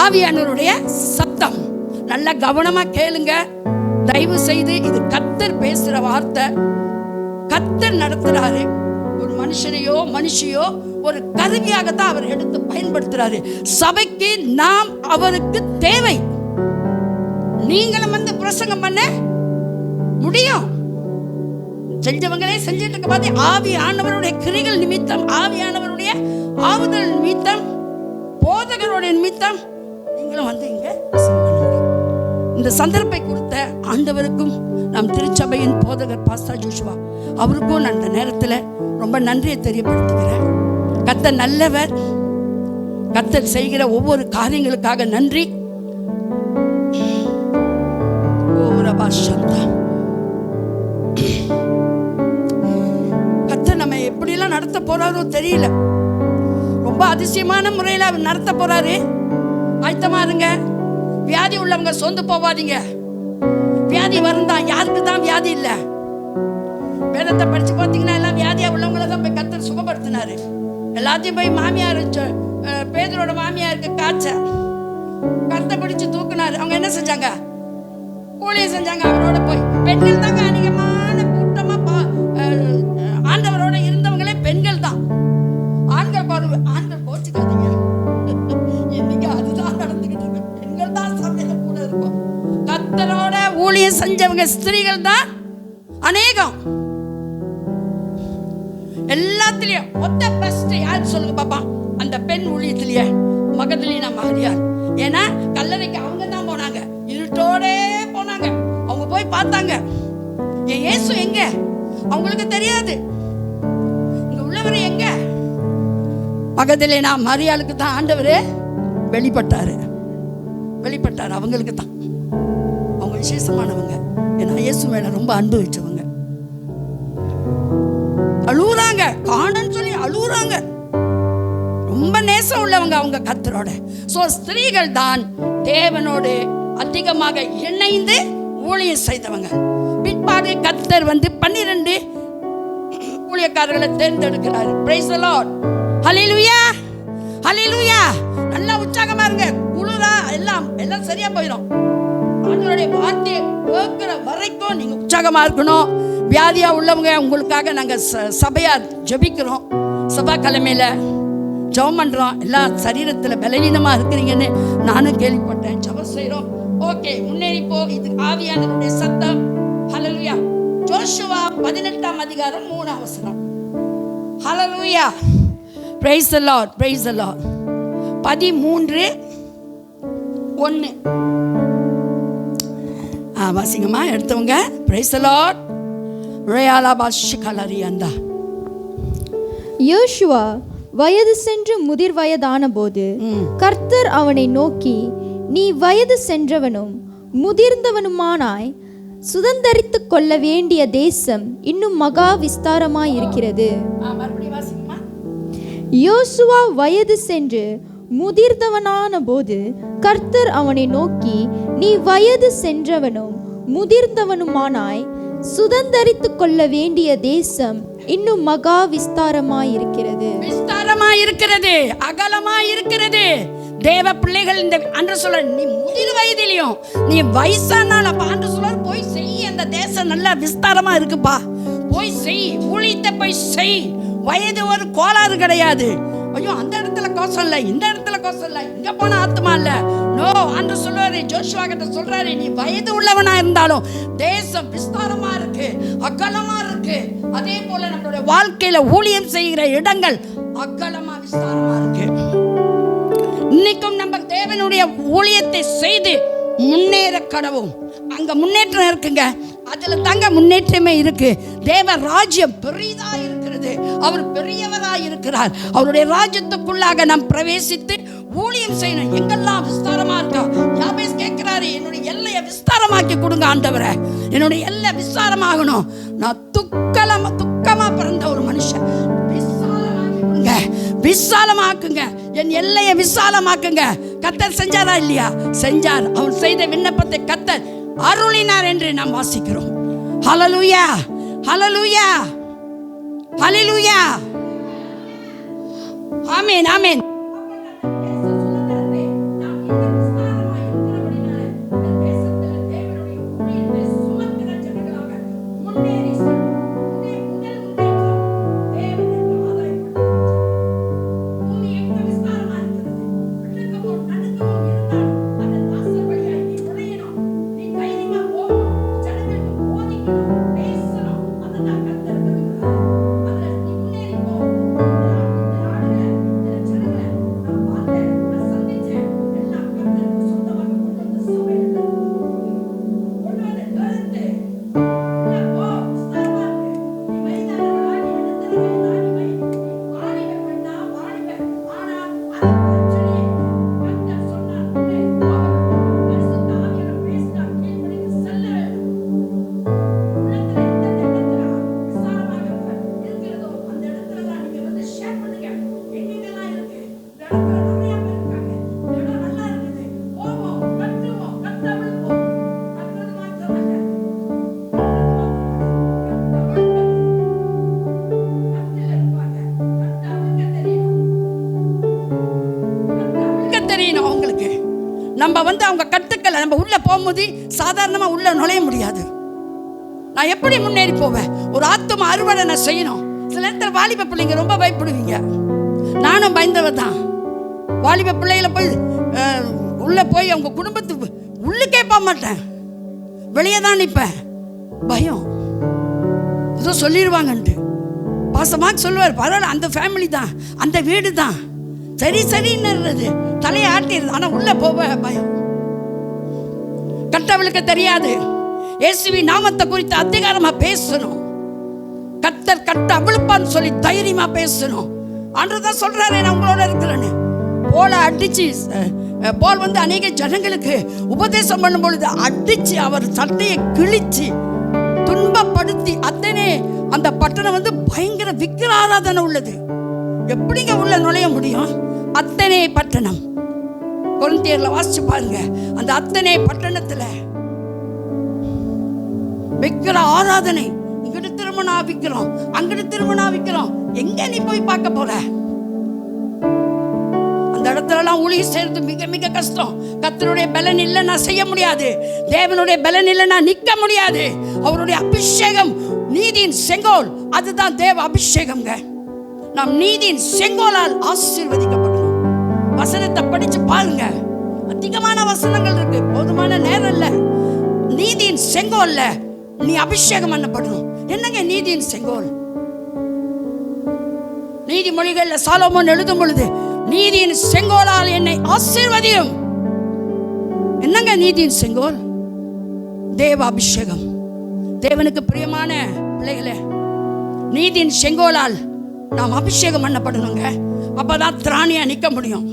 ஆவியானவருடைய சத்தம். நல்ல கவனமா கேளுங்க தயவு செய்து. இது கர்த்தர் பேசுற வார்த்தை. கர்த்தர் நடத்துறாரு. ஒரு மனுஷனையோ மனுஷியோ ஒரு கருவியாகத்தான் அவர் எடுத்து பயன்படுத்துறாரு. சபைக்கு நாம் அவருக்கு தேவை. நீங்களும் வந்து பிரசங்கம் பண்ண முடியும். செஞ்சவங்களே செஞ்சிட்டு இருக்க பார்த்து ஆவியானவருடைய கிரிகள் நிமித்தம், ஆவியானவருடைய ஆவுதல் நிமித்தம், போதகருடைய நிமித்தம் நீங்களும் வந்து இங்க இந்த சந்தர்ப்பை கொடுத்த ஆண்டவருக்கும் நம் திருச்சபையின் போதகர் பாஸ்டர் ஜோஷுவா அவருக்கும் நான் இந்த நேரத்தில் ரொம்ப நன்றியை தெரியப்படுத்துகிறேன். கர்த்தர் நல்லவர். கர்த்தர் செய்கிற ஒவ்வொரு காரியங்களுக்காக நன்றி. கர்த்தர் நம்ம எப்படிலாம் நடத்த போறாரோ தெரியல. ரொம்ப அதிசயமான முறையில் அவர் நடத்த போறாரு. ஆயத்தமா இருங்க. வியாதி உள்ளவங்க சொந்து போவாதீங்க. வியாதி வருந்தான். யாருக்கு தான் வியாதி இல்ல? வேதத்தை படிச்சு பார்த்தீங்கன்னா எல்லாம் வியாதியா உள்ளவங்களை தான் போய் கர்த்தர் சுகப்படுத்தினாரு. எல்லாத்தையும் போய் மாமியார், பேதரோட மாமியாருக்கு காய்ச்ச கர்த்தர் பிடிச்சு தூக்குனாரு. அவங்க என்ன செஞ்சாங்க? ஊழியம் செஞ்சாங்க. அவரோட போய் பெண்கள் தாங்க அதிகமான கூட்டமா ஆண்டவரோட இருந்தவங்களே பெண்கள் தான். ஆண்கள் கோச்சுக்காதீங்க. இன்னைக்கு அதுதான் நடந்துகிட்டு இருக்கு. பெண்கள் தான் சபையில கூட இருக்கும். கர்த்தரோட ஊழியம் செஞ்சவங்க ஸ்திரீகள் தான் அநேகம். எல்லாத்திலயும் மொத்த பெஸ்ட் யார் சொல்லுங்க பாப்பா? அந்த பெண் ஊழியத்திலேயே மகதலினா மரியாள். ஏன்னா கல்லறைக்கு அவங்க தான் போனாங்க. இருட்டோட போனாங்க. அவங்க போய் பார்த்தாங்க. இயேசு எங்க? அவங்களுக்கு தெரியாது. இங்க உள்ளவர் எங்க? மகதலினா மரியாளுக்கு தான் ஆண்டவரே வெளிப்பட்டாரு. அவங்களுக்கு தான். அவங்க விசேஷமானவங்க. ஏன்னா இயேசு மேல ரொம்ப அன்பு வச்சவங்க. அழுகுறாங்க, காணன்னு சொல்லி அழுகுறாங்க. ரொம்ப நேசம் உள்ளவங்க அவங்க கர்த்தரோட. சோ ஸ்திரீகள் தான் தேவனோடு அதிகமாக இணைந்து ஊழியம் செய்தவங்க. பிற்பாடு கர்த்தர் வந்து 12 ஊழியக்காரர்களை தேர்ந்தெடுக்கிறாரு. Price the Lord. ஹல்லேலூயா, ஹல்லேலூயா. நல்லா உற்சாகமா இருங்க. குளிரா எல்லாம் சரியா போயிடும். ஆண்டவருடைய வார்த்தையை கேட்கிற வரைக்கும் நீங்க உற்சாகமா இருக்கணும். வியாதியா உள்ளவங்க உங்களுக்காக நாங்க சபையா ஜெபிக்கிறோம். சபா கிழமையில ஜெபம் பண்றோம். எல்லாம் சரீரத்துல பலவீனமா இருக்கிறீங்கன்னு நானும் கேள்விப்பட்டேன். ஜெபம் செய்றோம். ஓகே, முன்னேறி போ. இது ஆவியானவருடைய சத்தம். ஹல்லேலூயா. ஜோஷுவா 18ஆம் அதிகாரம் 3ஆம் வசனம். Hallelujah. Praise the Lord, praise the Lord. 13:1 வாசிங்கம்மா எடுத்தவங்க. Praise the Lord.
யோசுவா வயது சென்று முதிர் வயதான போது கர்த்தர் அவனை நோக்கி, நீ வயது சென்றவனும் முதிர்ந்தவனுமானாய் சுதந்தரித்துக் கொள்ள வேண்டிய தேசம் இன்னும் மகா விஸ்தாரமாய் இருக்கிறது. யோசுவா வயது சென்று முதிர்ந்தவனான போது கர்த்தர் அவனை நோக்கி, நீ வயது சென்றவனும் முதிர்ந்தவனுமானாய் சுதந்தரித்துக் கொள்ள வேண்டிய தேசம் இன்னும் மகா விஸ்தாரமாயிருக்கிறது.
விஸ்தாரமாயிருக்கிறது, அகலமாயிருக்கிறது. தேவ பிள்ளைகள் இந்த அன்று சொல்ற, நீ முதிர் வயதிலையும் நீ வயசானால அன்று சொல்ற போய் செய். அந்த தேசம் நல்லா விஸ்தாரமா இருக்குப்பா. போய் செய், ஊழியத்தை போய் செய். வயது ஒரு கோளாறு கிடையாது. ஐயோ அந்த இடத்துல கோசம் இல்லை, இந்த இடத்துல கோசம் இல்லை, இங்க போன ஆத்மா இல்ல. நோ, ஆண்டவர் சொல்றாரு, ஜோஷுவா கிட்ட சொல்றாரு, நீ வயது உள்ளவனா இருந்தாலும் தேசம் விஸ்தாரமா இருக்கு, அகலமா இருக்கு. அதே போல நம்மளுடைய வாழ்க்கையில ஊழியம் செய்கிற இடங்கள் அகலமா விஸ்தாரமா இருக்கு. இன்னைக்கும் நம்ம தேவனுடைய ஊழியத்தை செய்து முன்னேற கடவும். அங்க முன்னேற்றம் இருக்குங்க, அதுல தாங்க முன்னேற்றமே இருக்கு. தேவ ராஜ்யம் பெரிதா இருக்கிறது, அவர் பெரியவராய் இருக்கிறார். அவருடைய ராஜ்யத்துக்குள்ளாக நாம் பிரவேசித்து ஊழியம் செய்யணும். எங்கெல்லாம் விஸ்தாரமா இருக்கா, யாபேஸ் கேட்கிறாரு, என்னுடைய எல்லையை விஸ்தாரமாக்கி கொடுங்க ஆண்டவரே, என்னுடைய எல்லை விஸ்தாரமாகணும். நான் துக்கமா பிறந்த ஒரு மனுஷன், விசாலமாக்குங்க, என் எல்லையை விசாலமாக்குங்க. கர்த்தர் செஞ்சாரா இல்லையா? செஞ்சார். அவர் செய்த விண்ணப்பத்தை கர்த்தர் அருளினார் என்று நாம் வாசிக்கிறோம். ஹல்லேலூயா, ஹல்லேலூயா, ஹல்லேலூயா, ஆமென், ஆமென். நம்ம அவங்க கட்டுக்களை நம்ம உள்ள போகும்போது சாதாரணமா உள்ள நுழைய முடியாது. நான் எப்படி முன்னேறி போவேன்? ஒரு ஆத்தும அறுவடை நான் செய்யணும். சில நேரத்தில் வாலிப பிள்ளைங்க ரொம்ப பயப்படுவீங்க, நானும் பயந்தவ தான். வாலிப பிள்ளைகளை போய் உள்ள போய் அவங்க குடும்பத்துக்கு உள்ளுக்கே போக மாட்டேன், வெளியே தான் நிற்பேன். பயம், ஏதோ சொல்லிடுவாங்கன்ட்டு. பாசமாக சொல்லுவார், பரவாயில்ல, அந்த ஃபேமிலி தான், அந்த வீடு தான், சரி சரின்னு தலையை ஆட்டிடுது. ஆனால் உள்ள போக பயம். கர்த்தருக்கு தெரியாது. இயேசுவின் நாமத்தை குறித்து அதிகாரமா பேசணும். கர்த்தர் கட்ட அவிழ்ப்பான்னு சொல்லி தைரியமா பேசணும். ஆண்டவர் தான் சொல்றாரு, நான் உங்களோட இருக்கிறேன்னு. போல அடிச்சு போல் அநேக ஜனங்களுக்கு உபதேசம் பண்ணும் பொழுது அடிச்சு அவர் சட்டையை கிழிச்சு துன்பப்படுத்தி அத்தனை அந்த பட்டணம் பயங்கர விக்கிர ஆராதனை உள்ளது. எப்படிங்க உள்ள நுழைய முடியும்? அத்தனை பட்டணம் கொரிந்தியர்ல வாசிச்சு பாருங்க. அந்த அத்தனை பட்டணத்துல விக்கிர ஆராதனை. இங்கிட்டு திருமணா விக்கிறோம், அங்கிட்டு திருமணா விக்கிறோம். எங்க நீ போய் பார்க்க போற? அந்த இடத்துல எல்லாம் ஊழியம் செய்யறது மிக மிக கஷ்டம். கர்த்தருடைய பலன் இல்லைன்னா செய்ய முடியாது. தேவனுடைய பலன் இல்லைன்னா நிற்க முடியாது. அவருடைய அபிஷேகம் நீதியின் செங்கோல், அதுதான் தேவ அபிஷேகம்ங்க. நாம் நீதியின் செங்கோலால் ஆசீர்வதிக்கப்படணும். வசனத்தை படிச்சு பாருங்க, அதிகமான வசனங்கள் இருக்கு, போதுமான நேரம் இல்ல. நீதியின் செங்கோல்ல நீ அபிஷேகம் பண்ணப்படணும். என்னங்க நீதியின் செங்கோல்? நீதிமொழிகள்ல சாலோமோன் எழுதும் பொழுது, நீதியின் செங்கோலால் என்னை ஆசீர்வதியும். என்னங்க நீதியின் செங்கோல்? தேவ அபிஷேகம். தேவனுக்கு பிரியமான பிள்ளைகளே, நீதியின் செங்கோலால் நாம் அபிஷேகம் பண்ணப்படணுங்க. அப்பதான் திராணியா நிற்க முடியும்.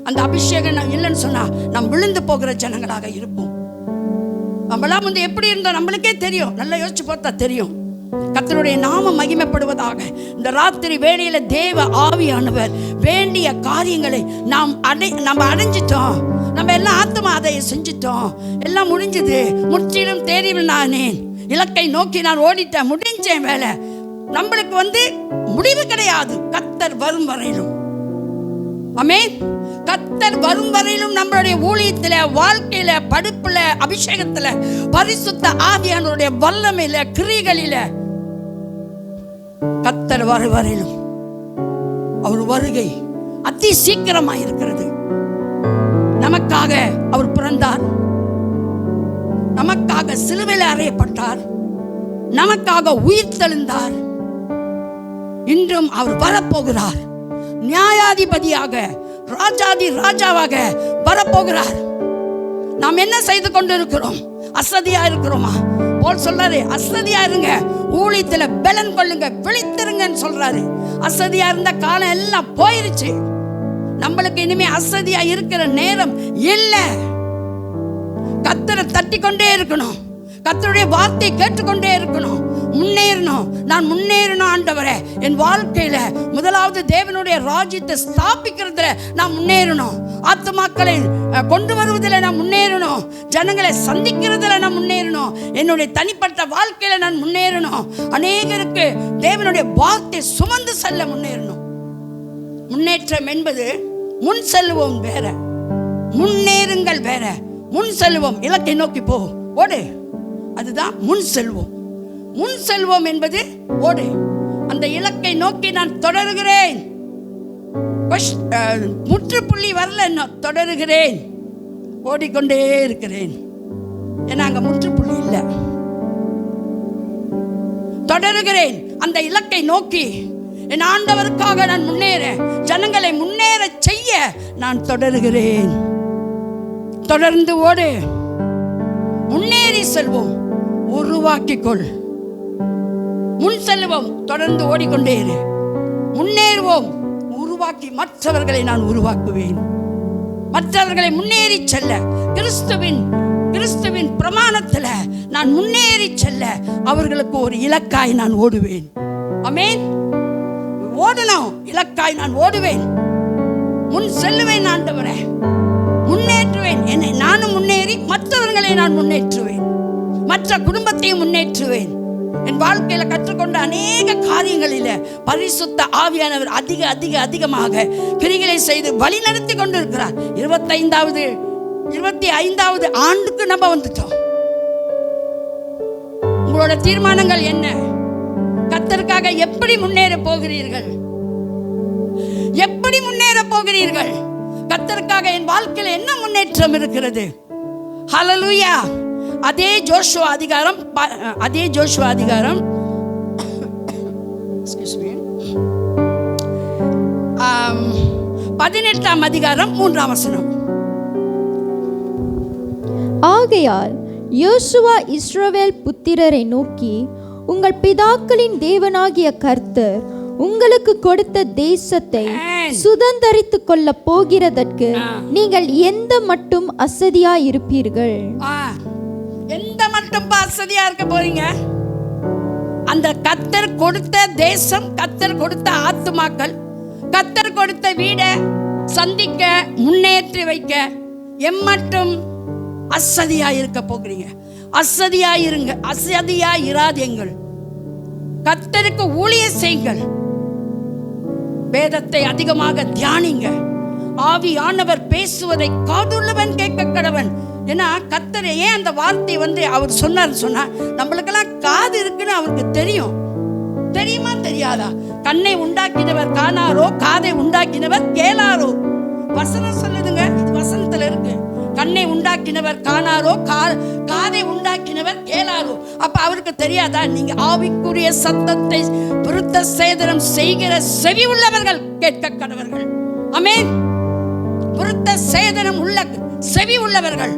அந்த அபிஷேகம் இல்லைன்னு சொன்னா நாம் விழுந்து போகிற ஜனங்களாக இருப்போம். நம்மளாம் எப்படி இருந்தோம் நம்மளுக்கே தெரியும். நல்லா யோசிச்சு பார்த்தா தெரியும். கர்த்தருடைய நாமம் மகிமைப்படுவதாக. இந்த ராத்திரி வேளையில தேவ ஆவியானவர் வேண்டிய காரியங்களை நம்ம அடைஞ்சிட்டோம். நம்ம எல்லாம் ஆத்மா அதை செஞ்சிட்டோம். எல்லாம் முடிஞ்சது, முற்றிலும் தேறியவன் நானேன். இலக்கை நோக்கி நான் ஓடிட்டேன், முடிஞ்சேன் வேலை. நம்மளுக்கு முடிவு கிடையாது. கர்த்தர் வரும் வரையிலும், ஆமென், கர்த்தர் வரும் வரையிலும் நம்மளுடைய ஊழியத்துல, வாழ்க்கையில, படிப்புல, அபிஷேகத்துல, பரிசுத்த ஆவியானவருடைய வல்லமையில, கிரிகளில கர்த்தர் வரும் வரையிலும் அவர் வருகை அதி சீக்கிரமாய் இருக்கிறது. நமக்காக அவர் பிறந்தார், நமக்காக சிலுவையில் அறையப்பட்டார், நமக்காக உயிர் தெழுந்தார். இன்றும் அவர் வரப்போகிறார். நியாயாதிபதியாக, ராஜாதி ராஜாவாக வரப்போகிறார். நாம் என்ன செய்து கொண்டிருக்கிறோம்? அசதியா இருக்கிறோமா? போல் சொல்றாரு, அசதியா இருங்க, ஊழியத்துல பலன் கொள்ளுங்க, விழித்திருங்கன்னு சொல்றாரு. அசதியா இருந்த காலம் எல்லாம் போயிருச்சு. நம்மளுக்கு இனிமே அசதியா இருக்கிற நேரம் இல்ல. கர்த்தரை தட்டி கொண்டே இருக்கணும், கர்த்தருடைய வார்த்தை கேட்டுக்கொண்டே இருக்கணும், முன்னேறணும். நான் முன்னேறணும் ஆண்டவரே, என் வாழ்க்கையில முதலாவது தேவனுடைய ராஜ்யத்தை ஸ்தாபிக்கிறதுல நான் முன்னேறணும், ஆத்துமாக்களை கொண்டு வருவதில் நான் முன்னேறணும், ஜனங்களை சந்திக்கிறதுல நான் முன்னேறணும், என்னுடைய தனிப்பட்ட வாழ்க்கையில நான் முன்னேறணும், அநேகருக்கு தேவனுடைய வார்த்தை சுமந்து செல்ல முன்னேறணும். முன்னேற்றம் என்பது முன் செல்வோம் வேற, முன்னேறுங்கள் வேற. முன் செல்வோம், இலக்கை நோக்கி போ, ஓடு, அதுதான் முன் செல்வோம். முன் செல்வோம் என்பது ஓடு, அந்த இலக்கை நோக்கி நான் தொடருகிறேன். முற்றுப்புள்ளி வரல, நான் தொடருகிறேன், ஓடிக்கொண்டே இருக்கிறேன். ஏன்னா அங்க முற்றுப்புள்ளி இல்லை. தொடருகிறேன் அந்த இலக்கை நோக்கி. என் ஆண்டவருக்காக நான் முன்னேற, ஜனங்களை முன்னேற செய்ய நான் தொடருகிறேன். தொடர்ந்து ஓடு, முன்னேறி செல்வோம், உருவாக்கிக்கொள். முன் செல்வோம், தொடர்ந்து ஓடிக்கொண்டே இரு. முன்னேறுவோம், உருவாக்கி மற்றவர்களை நான் உருவாக்குவேன். மற்றவர்களை முன்னேறி செல்ல, கிறிஸ்துவின் பிரமாணத்தில் நான் முன்னேறி செல்ல அவர்களுக்கு ஒரு இலக்காய் நான் ஓடுவேன். ஆமென். ஓடணும், இலக்காய் நான் ஓடுவேன், முன் செல்லுவேன். ஆண்டவரே, முன்னேற்றுவேன். என்னை நானும் முன்னேறி மற்றவர்களை நான் முன்னேற்றுவேன், மற்ற குடும்பத்தையும் முன்னேற்றுவேன். என் வாழ்க்கையில கற்றுக்கொண்ட அநேக காரியங்களில பரிசுத்த ஆவியானவர் அதிகமாக கிரிகளை செய்து வழி நடத்தி கொண்டிருக்கிறார். 25வது ஆண்டுக்கு நம்ம வந்துட்டோம். உங்களோட தீர்மானங்கள் என்ன? கர்த்தருக்காக எப்படி முன்னேற போகிறீர்கள்? எப்படி முன்னேற போகிறீர்கள்? கர்த்தருக்காக என் வாழ்க்கையில என்ன முன்னேற்றம் இருக்கிறது? ஹல்லேலூயா. அதே ஜோஷுவா அதிகாரம் 18ஆம் அதிகாரம் 3ஆம் வசனம்.
ஆகையால் யோசுவா இஸ்ரவேல் புத்திரரை நோக்கி, உங்கள் பிதாக்களின் தேவனாகிய கர்த்தர் உங்களுக்கு கொடுத்த தேசத்தை சுதந்தரித்துக் கொள்ள போகிறதற்கு நீங்கள் எந்த மட்டும் அசதியா இருப்பீர்கள்?
எந்த மட்டும் அசதியா இருக்க போறீங்க? அந்த கர்த்தர் கொடுத்த தேசம், கர்த்தர் கொடுத்த ஆத்துமாக்கள், கர்த்தர் கொடுத்த வீடை சந்திக்க, முன்னேற்றி வைக்க எம்மட்டும் அசதியா இருக்க போகிறீங்க? அசதியா இருங்க, அசதியா இராதீங்கள். கர்த்தருக்கு ஊழியம் செய்யுங்கள், வேதத்தை அதிகமாக தியானிங்க, ஆவியானவர் பேசுவதை காதுள்ளவன் கேட்க கடவன். ஏன்னா கர்த்தர் ஏன் அந்த வார்த்தை அவர் சொன்னா, நம்மளுக்கெல்லாம் காது இருக்குன்னு அவருக்கு தெரியும். தெரியுமா தெரியாதா? கண்ணை உண்டாக்கினவர் காணாரோ, காதை உண்டாக்கினவர் கேளாரோ. வசனம் சொல்லுதுங்க, இது வசனத்துல இருக்கு. கண்ணை உண்டாக்கினவர் காணாரோ, காதை உண்டாக்கினவர் கேளாரோ. அப்ப அவருக்கு தெரியாதா? நீங்க ஆவிக்குரிய சத்தத்தை விருத்த சேதனம் செய்கிற செவி உள்ளவர்கள் கேட்க கடவர்கள். ஆமென். விருத்த சேதனம் உள்ள செவி உள்ளவர்கள்,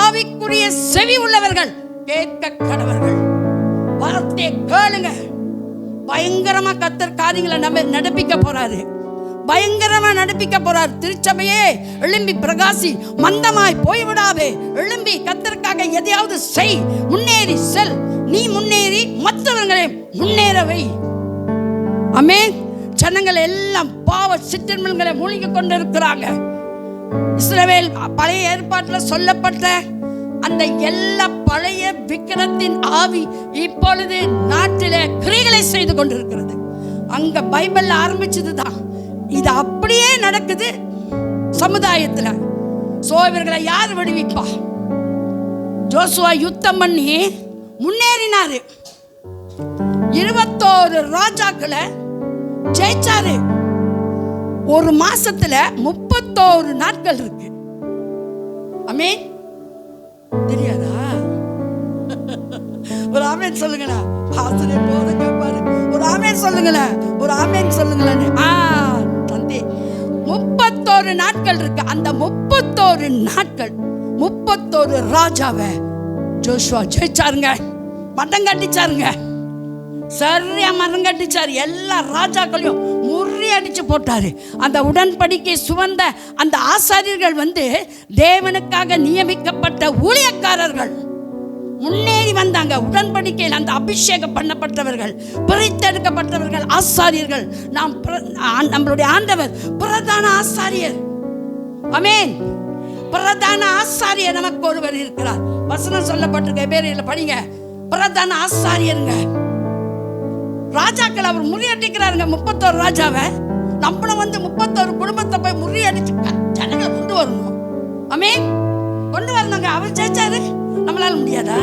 ஆவிக்குரிய செவி உள்ளவர்கள் கேட்க கடவர்கள். வார்த்தையை கேளுங்க. பயங்கரமா கர்த்தர் காரியங்களை நடப்பிக்க போறாரு, பயங்கரமா நடப்பிக்க போறார். திருச்சபையே எழும்பி பிரகாசி, மந்தமாய் போய்விடாதே. எழும்பி கர்த்தருக்காக எதையாவது செய், முன்னேறி செல். நீ முன்னேறி மற்றவர்களை முன்னேறவை. ஆமென். ஜனங்கள் எல்லாம் பாவ சிற்றன்களை மூழ்கி கொண்டிருக்கிறாங்க. இஸ்ரவேல் பழைய ஏற்பாட்டில் சொல்லப்பட்ட அந்த எல்லா பழைய விக்கிரத்தின் ஆவி இப்பொழுது நாட்டிலே கிரிகளை செய்து கொண்டிருக்கிறது. அங்க பைபிள்ல ஆரம்பிச்சதுதான், இது அப்படியே நடக்குது சமுதாயத்துல. இவர்களை யார் விடுவிப்பா? ஜோசுவா யுத்தம் பண்ணி முன்னேறினாரு, 21 ராஜாக்களை ஜெயிச்சாரு. ஒரு மாசத்துல 31 நாட்கள் இருக்கு. ஆமென். தெரியாதா? ஒரு ஆமென் சொல்லுங்களா? பாஸ்டரே போதும் கேட்பாரு. ஒரு ஆமென் சொல்லுங்களா? ஒரு ஆமென் சொல்லுங்களேன்னு. தந்தை 31 நாட்கள் இருக்கு. அந்த 31 நாட்கள் 31 ராஜாவை ஜோஷுவா ஜெயிச்சாருங்க. மட்டம் கட்டிச்சாருங்க. சரியா மரம் கட்டிச்சாரு. எல்லா ராஜாக்களையும் முறியடிச்சு போட்டாரு. அந்த உடன்படிக்கை சுமந்த அந்த ஆசாரியர்கள் தேவனுக்காக நியமிக்கப்பட்ட ஊழியக்காரர்கள் முன்னேறி வந்தாங்க. உடன்படிக்கையில் அந்த அபிஷேகம் பண்ணப்பட்டவர்கள், பிரித்தெடுக்கப்பட்டவர்கள் ஆசாரியர்கள். நம்மளுடைய ஆண்டவர் பிரதான ஆசாரியர். ஆமென். பிரதான ஆசாரியர் நமக்கு ஒருவர் இருக்கிறார். வசனம் சொல்லப்பட்டிருக்க எபிரேயர்ல படிங்க. பிரதான ஆசாரியருங்க. ராஜாக்கள் அவர் முறியடிக்கிறாருங்க. 31 ராஜாவை. நம்மளும் 31 குடும்பத்தை போய் முறியடிச்சு ஜனங்களை கொண்டு வரணும். ஆமென். கொண்டு வரணுங்க. அவர் ஜெயிச்சாரு, நம்மளால முடியாதா?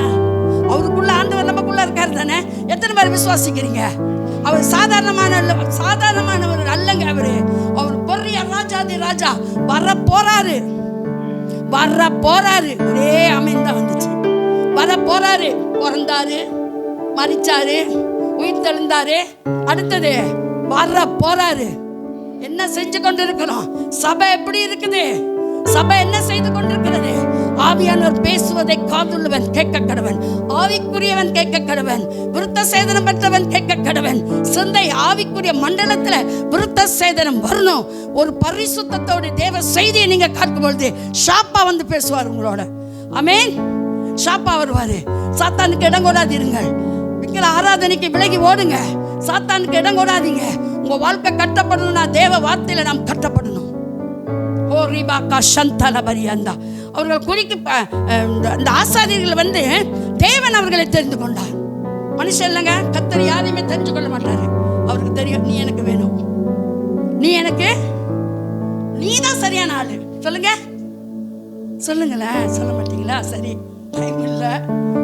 அவருக்குள்ள ஆண்டவர் நமக்குள்ள இருக்காரு தானே. எத்தனை பேர் விசுவாசிக்கிறீங்க? அவர் சாதாரணமானவர் அல்லங்க. அவர் பெரிய ராஜாதி ராஜா. வர போறாரு. ஒரே ஆமென் தான் வந்துச்சு. வர போறாரு. பிறந்தாரு, மரிச்சாரு, உயிர் தெழுந்தாரு. அடுத்தது வர போறாரு. என்ன செஞ்சு கொண்டிருக்கிறோம்? சபை எப்படி இருக்குது? சபை என்ன செய்து கொண்டிருக்கிறது? ஆவியானவர் பேசுவதை காதுள்ளவன் கேட்க கடவன். ஆவிக்குரியவன் கேட்க கடவன். விருத்த சேதனம் பெற்றவன் கேட்க கடவன். சிந்தை ஆவிக்குரிய மண்டலத்துல விருத்த சேதனம் வரணும். ஒரு பரிசுத்தத்தோட தேவ செய்தியை நீங்க கேட்கும் பொழுது ஷாப்பா பேசுவார் உங்களோட. ஆமென். ஷாப்பா வருவாரு. சாத்தானுக்கு இடம் கொடாதீர்கள். விக்கிர ஆராதனைக்கு விலகி ஓடுங்க. சாத்தானுக்கு இடம் கொடாதீங்க. உங்க வாழ்க்கை கட்டப்படணும்னா தேவ வார்த்தையில நாம் கட்டப்படணும். அவர்கள் குறிக்கு இந்த ஆசாரியர்கள் தேவன் அவர்களை தெரிந்து கொண்டார். மனுஷன் இல்லைங்க. கர்த்தர் யாரையுமே தெரிஞ்சு கொள்ள மாட்டாரு. அவருக்கு தெரியும், நீ எனக்கு வேணும், நீ தான் சரியான ஆளு. சொல்லுங்களேன். சொல்ல மாட்டீங்களா? சரி, டைம் இல்ல.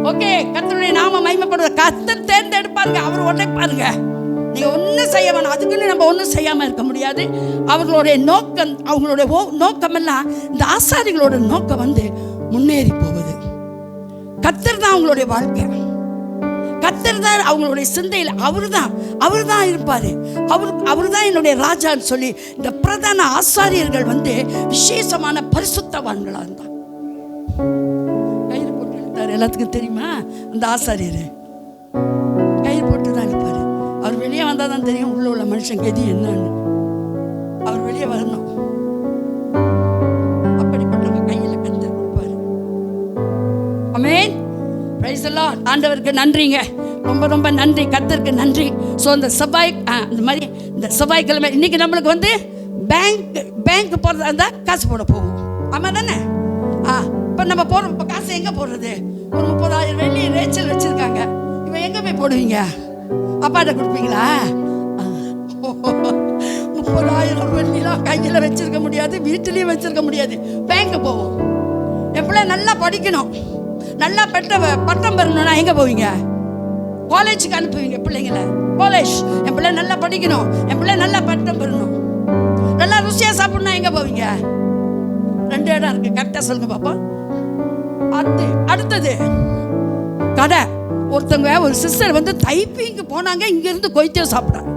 ஓகே. கர்த்தருடைய நாம மகிமைப்படுவது. கர்த்தர் தேர்ந்தெடுப்பாருங்க. அவர் உடைப்பாருங்க. நீங்க ஒன்றும் செய்ய வேணும். அதுக்குன்னு நம்ம ஒன்றும் செய்யாம இருக்க முடியாது. அவர்களுடைய நோக்கம், அவங்களுடைய நோக்கம் எல்லாம் இந்த ஆசாரிகளோட நோக்கம் முன்னேறி போவது. கர்த்தர் தான் அவங்களுடைய வாழ்க்கை. கர்த்தர் தான் அவங்களுடைய சிந்தையில். அவரு தான் இருப்பாரு. அவரு தான் என்னுடைய ராஜான்னு சொல்லி இந்த பிரதான ஆசாரியர்கள் விசேஷமான பரிசுத்தவான்களா இருந்தார். கயிறு போட்டு இழுத்தாரு. எல்லாத்துக்கும் தெரியுமா? அந்த ஆசாரியர் கயிறு போட்டு தான் இழுப்பாரு. அவர் வெளியே வந்தால் தான் தெரியும் உள்ள மனுஷன் கதி என்னன்னு. அவர் வெளியே வரணும். அப்படிப்பட்டவங்க கையில் கர்த்தர் கொடுப்பாரு. ஆமென். Praise the Lord. ஆண்டவருக்கு நன்றிங்க. ரொம்ப நன்றி. கர்த்தருக்கு நன்றி. ஸோ இந்த செவ்வாய்க்கிழமை இன்னைக்கு நம்மளுக்கு பேங்க் போகிறதா இருந்தால் காசு போட போகும். ஆமாம் தானே? இப்போ நம்ம போடுறோம். இப்போ காசு எங்கே போடுறது? ஒரு 30,000 வெள்ளி ரேச்சல் வச்சுருக்காங்க. இப்போ எங்கே போய் போடுவீங்க? அப்பாட்ட கொடுப்பீங்களா? 30,000 வெள்ளிலாம் கையில் வச்சிருக்க முடியாது, வீட்டிலையும் வச்சிருக்க முடியாது. பேங்க் போவோம். என் பிள்ளை நல்லா படிக்கணும், நல்லா பட்டம் பெறணும்னா எங்கே போவீங்க? காலேஜுக்கு அனுப்புவீங்க பிள்ளைங்களை. காலேஜ். என் பிள்ளை நல்லா படிக்கணும், என் பிள்ளை நல்லா பட்டம் பெறணும், நல்லா ருசியாக சாப்பிடணும்னா எங்கே போவீங்க? 2 இடம் இருக்கு. கரெக்டாக சொல்லுங்க பாப்பா. அடுத்தது கடை. ஒருத்தவங்க ஒரு சிஸ்டர் தைப்பிங்கு போனாங்க. இங்கேருந்து கொய்த்தியோ சாப்பிட்டாங்க.